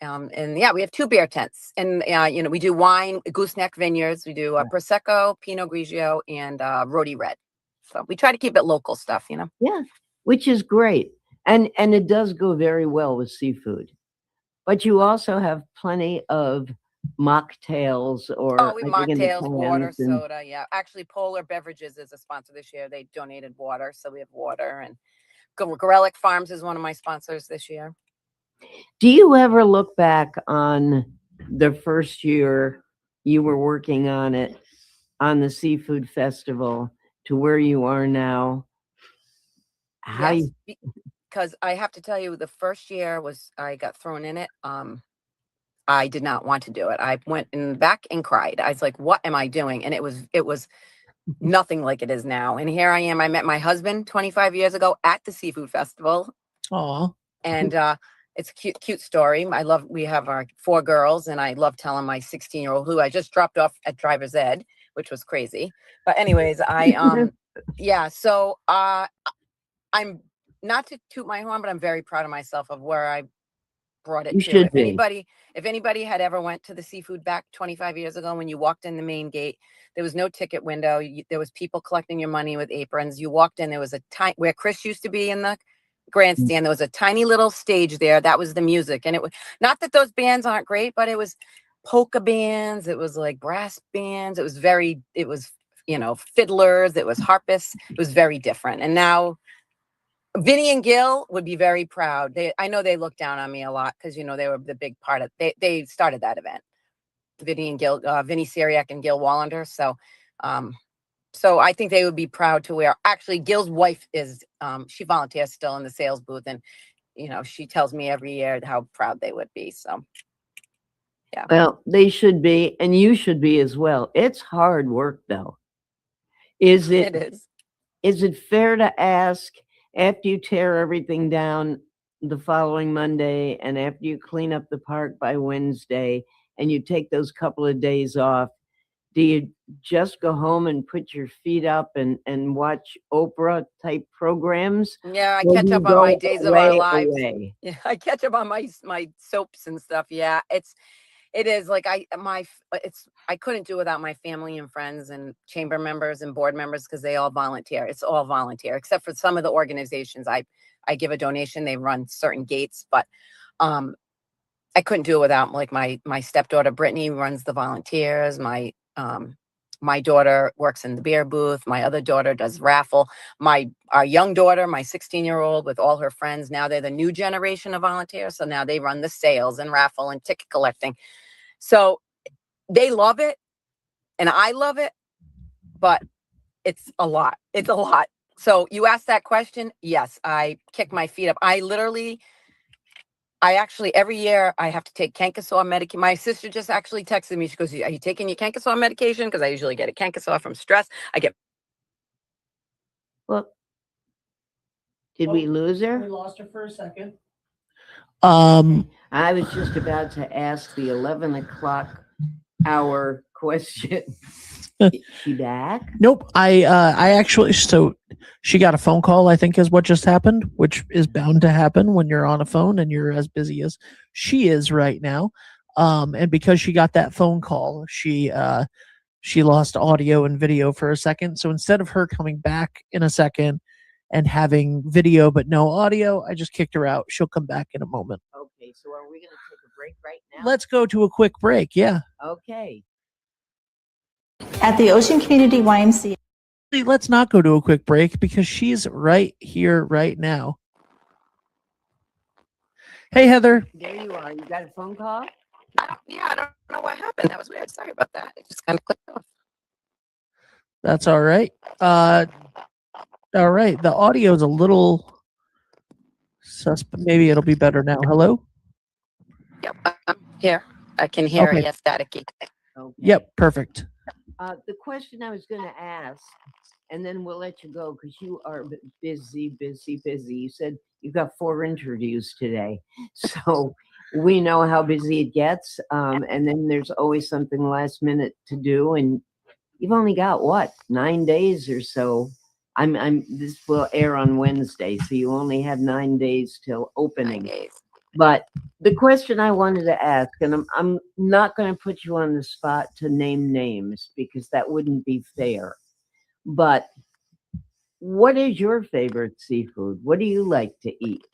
And yeah, we have 2 beer tents, and we do wine, Gooseneck Vineyards. We do Prosecco, Pinot Grigio, and Roti Red. So we try to keep it local stuff, Yeah, which is great, and it does go very well with seafood. But you also have plenty of mocktails, or we mocktails, water, soda. Yeah, actually, Polar Beverages is a sponsor this year. They donated water, so we have water, and Gorelick Farms is one of my sponsors this year. Do you ever look back on the first year you were working on it, on the seafood festival, to where you are now? How Yes, you, because I have to tell you, the first year was I got thrown in it. I did not want to do it. I went in the back and cried. I was like, "What am I doing?" And it was nothing like it is now. And here I am. I met my husband 25 years ago at the seafood festival, Aw. and it's a cute story. We have our 4 girls, and I love telling my 16-year-old, who I just dropped off at driver's ed, which was crazy. But anyways, yeah. So I'm not to toot my horn, but I'm very proud of myself of where I brought it you to. should be. If anybody had ever went to the seafood back 25 years ago, when you walked in the main gate, there was no ticket window. There was people collecting your money with aprons. You walked in, there was a tiny, where Chris used to be in the grandstand, there was a tiny little stage there. That was the music. And it was not that those bands aren't great, but it was polka bands. It was like brass bands. It was fiddlers. It was harpists. It was very different. And now Vinny and Gil would be very proud. I know they look down on me a lot because, they were the big part of, they started that event. Vinny and Gil, Vinny Syriac and Gil Wallander. So I think they would be proud to wear. Actually, Gil's wife she volunteers still in the sales booth, and she tells me every year how proud they would be. So yeah. Well, they should be, and you should be as well. It's hard work, though. It is. Is it fair to ask, after you tear everything down the following Monday, and after you clean up the park by Wednesday, and you take those couple of days off, do you just go home and put your feet up and watch Oprah type programs? Yeah, I Or catch do you up on go my days of our lives. away? Yeah, I catch up on my soaps and stuff. Yeah, it is like I couldn't do without my family and friends and chamber members and board members, because they all volunteer. It's all volunteer, except for some of the organizations. I give a donation. They run certain gates, but I couldn't do it without, like, my stepdaughter Brittany runs the volunteers. My daughter works in the beer booth. My other daughter does raffle. Our young daughter, my 16-year-old, with all her friends, now they're the new generation of volunteers. So now they run the sales and raffle and ticket collecting. So they love it and I love it, but it's a lot. It's a lot. So you asked that question. Yes, I kick my feet up. I actually, every year I have to take Cancasaw medication. My sister just actually texted me. She goes, "Are you taking your Cancasaw medication?" Because I usually get a Cancasaw from stress. Well, did we lose her? We lost her for a second. I was just about to ask the 11 o'clock hour question. Is she back? Nope. I actually, so she got a phone call, I think is what just happened, which is bound to happen when you're on a phone and you're as busy as she is right now. And because she got that phone call, she lost audio and video for a second. So instead of her coming back in a second and having video but no audio, I just kicked her out. She'll come back in a moment. Okay, so are we going to take a break right now? Let's go to a quick break. Yeah. Okay. At the Ocean Community YMCA. Let's not go to a quick break because she's right here, right now. Hey, Heather. There you are. You got a phone call? I don't know what happened. That was weird. Sorry about that. It just kind of clicked off. That's all right. All right. The audio is a little suspect. Maybe it'll be better now. Hello? Yep, I'm here. I can hear Okay. it. Yes, staticky. Okay. Yep. Perfect. The question I was going to ask, and then we'll let you go because you are busy. You said you've got 4 interviews today. So we know how busy it gets. And then there's always something last minute to do. And you've only got, what, 9 days or so. This will air on Wednesday. So you only have 9 days till opening. 9 days. But the question I wanted to ask, and I'm not going to put you on the spot to name names because that wouldn't be fair. But what is your favorite seafood? What do you like to eat?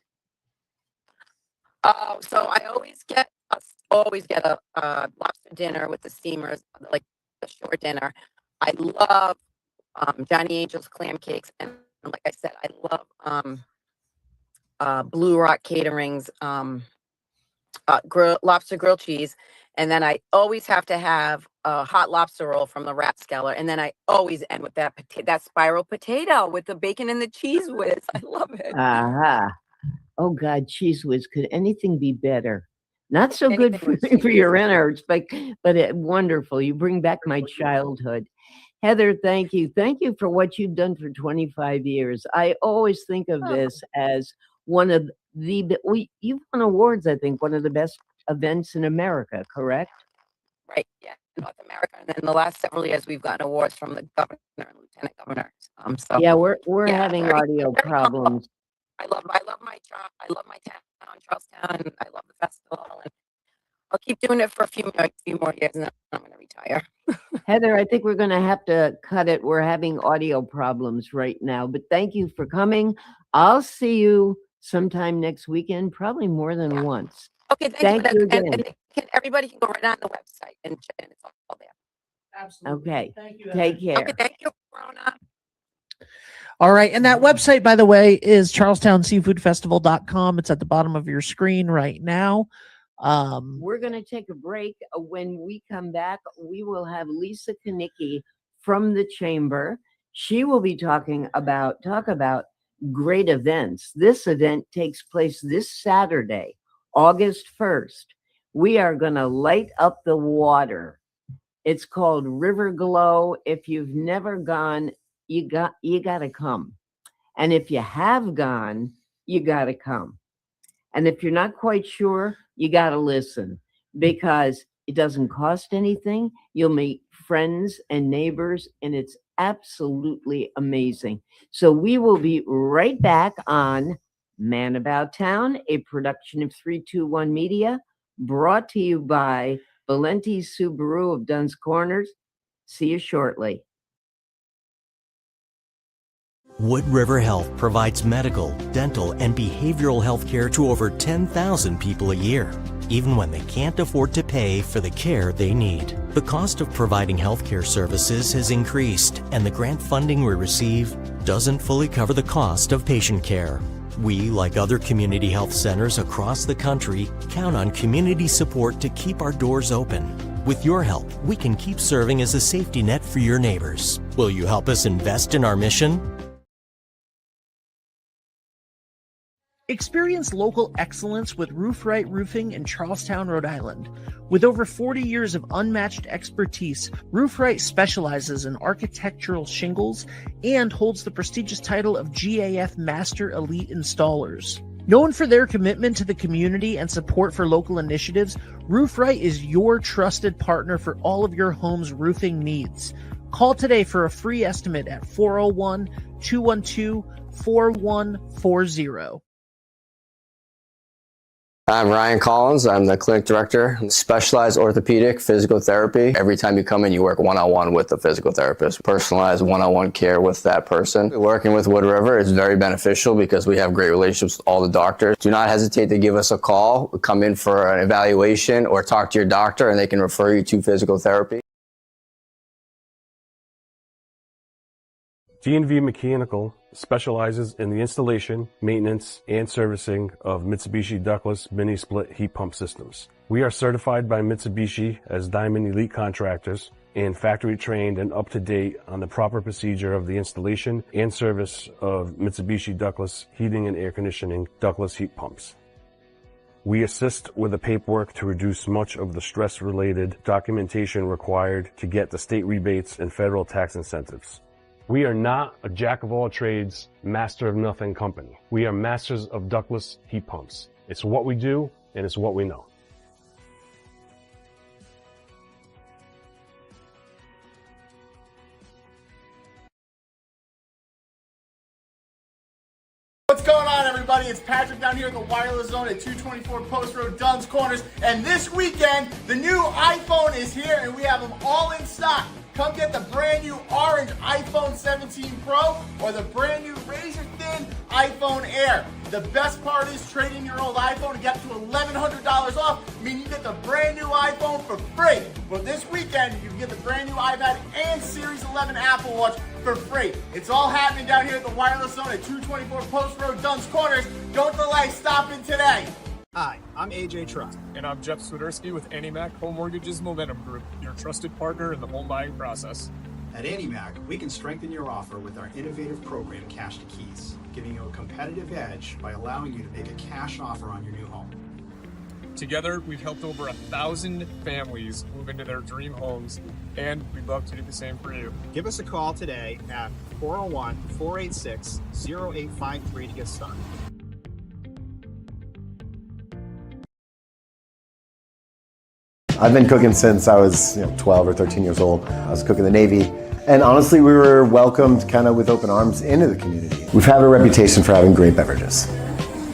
So I always get a lobster dinner with the steamers, like the shore dinner. I love Johnny Angel's clam cakes, and like I said, I love Blue Rock Catering's lobster grilled cheese, And then I always have to have a hot lobster roll from the Rathskeller. And then I always end with that spiral potato with the bacon and the cheese whiz. I love it. Aha. Oh God, cheese whiz. Could anything be better? Not so good for your innards, but wonderful. You bring back my childhood. Heather, thank you. Thank you for what you've done for 25 years. I always think of this as one of you've won awards, I think, one of the best events in America, correct? Right, yeah, North America. And then the last several years, we've gotten awards from the governor and lieutenant governors. So Yeah, we're having audio problems. I love my job. I love my town, Charlestown. And I love the festival. And I'll keep doing it for a few more years, and then I'm going to retire. Heather, I think we're going to have to cut it. We're having audio problems right now, but thank you for coming. I'll see you sometime next weekend, probably more than once. Okay, thank you again. And everybody can go right on the website and it's all there. Absolutely. Okay. Thank you. Take care. Okay, thank you, Rona. All right. And that website, by the way, is charlestownseafoodfestival.com. It's at the bottom of your screen right now. We're going to take a break. When we come back, we will have Lisa Kanicki from the chamber. She will be talk about great events. This event takes place this Saturday, August 1st. We are going to light up the water. It's called River Glow. If you've never gone, you got to come. And if you have gone, you got to come. And if you're not quite sure, you got to listen, because it doesn't cost anything. You'll meet friends and neighbors, and it's absolutely amazing. So we will be right back on Man About Town, a production of 321 Media, brought to you by Valenti Subaru of Dunn's Corners. See you shortly. Wood River Health provides medical, dental, and behavioral health care to over 10,000 people a year, even when they can't afford to pay for the care they need. The cost of providing healthcare services has increased, and the grant funding we receive doesn't fully cover the cost of patient care. We, like other community health centers across the country, count on community support to keep our doors open. With your help, we can keep serving as a safety net for your neighbors. Will you help us invest in our mission? Experience local excellence with Roof Right Roofing in Charlestown, Rhode Island. With over 40 years of unmatched expertise, Roof Right specializes in architectural shingles and holds the prestigious title of GAF Master Elite Installers. Known for their commitment to the community and support for local initiatives, Roof Right is your trusted partner for all of your home's roofing needs. Call today for a free estimate at 401-212-4140. I'm Ryan Collins. I'm the clinic director, specialized orthopedic physical therapy. Every time you come in, you work one-on-one with the physical therapist, personalized one-on-one care with that person. Working with Wood River is very beneficial because we have great relationships with all the doctors. Do not hesitate to give us a call, come in for an evaluation, or talk to your doctor, and they can refer you to physical therapy. D&V Mechanical specializes in the installation, maintenance, and servicing of Mitsubishi ductless mini-split heat pump systems. We are certified by Mitsubishi as Diamond Elite Contractors and factory trained and up to date on the proper procedure of the installation and service of Mitsubishi ductless heating and air conditioning ductless heat pumps. We assist with the paperwork to reduce much of the stress-related documentation required to get the state rebates and federal tax incentives. We are not a jack-of-all-trades, master-of-nothing company. We are masters of ductless heat pumps. It's what we do, and it's what we know. What's going on, everybody? It's Patrick down here in the wireless zone at 224 Post Road, Dunn's Corners. And this weekend, the new iPhone is here, and we have them all in stock. Come get the brand new orange iPhone 17 Pro or the brand new razor-thin iPhone Air. The best part is trading your old iPhone and get up to $1,100 off, meaning you get the brand new iPhone for free. But this weekend, you can get the brand new iPad and Series 11 Apple Watch for free. It's all happening down here at the wireless zone at 224 Post Road, Dunn's Corners. Don't delay, stop in today. Hi, I'm AJ Trust. And I'm Jeff Swiderski with AnnieMac Home Mortgage's Momentum Group, your trusted partner in the home buying process. At AnnieMac, we can strengthen your offer with our innovative program, Cash to Keys, giving you a competitive edge by allowing you to make a cash offer on your new home. Together, we've helped over 1,000 families move into their dream homes, and we'd love to do the same for you. Give us a call today at 401-486-0853 to get started. I've been cooking since I was 12 or 13 years old. I was cooking in the Navy. And honestly, we were welcomed kind of with open arms into the community. We've had a reputation for having great beverages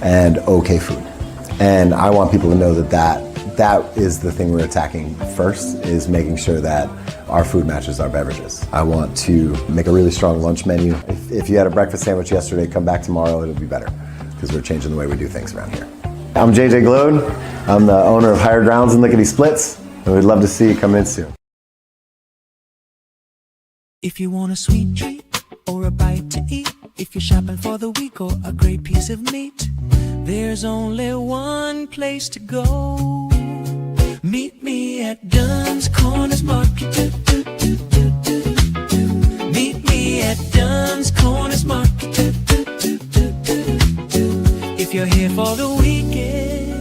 and okay food. And I want people to know that is the thing we're attacking first, is making sure that our food matches our beverages. I want to make a really strong lunch menu. If you had a breakfast sandwich yesterday, come back tomorrow, it'll be better, because we're changing the way we do things around here. I'm JJ Glode. I'm the owner of Higher Grounds and Lickety Splits, and we'd love to see you come in soon. If you want a sweet treat or a bite to eat, if you're shopping for the week or a great piece of meat, there's only one place to go. Meet me at Dunn's Corners Market. Meet me at Dunn's Corners Market. If you're here for the weekend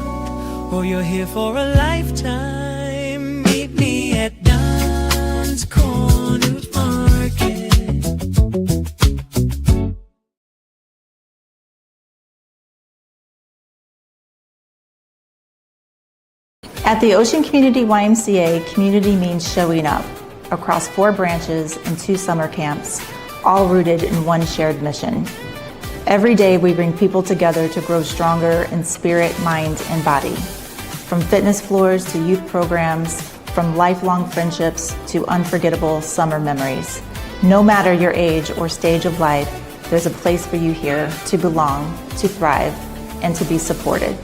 or you're here for a lifetime, meet me at Dunn's Corners Market. At the Ocean Community YMCA, community means showing up across 4 branches and 2 summer camps, all rooted in one shared mission. Every day we bring people together to grow stronger in spirit, mind, and body. From fitness floors to youth programs, from lifelong friendships to unforgettable summer memories. No matter your age or stage of life, there's a place for you here to belong, to thrive, and to be supported.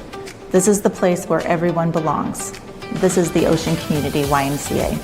This is the place where everyone belongs. This is the Ocean Community YMCA.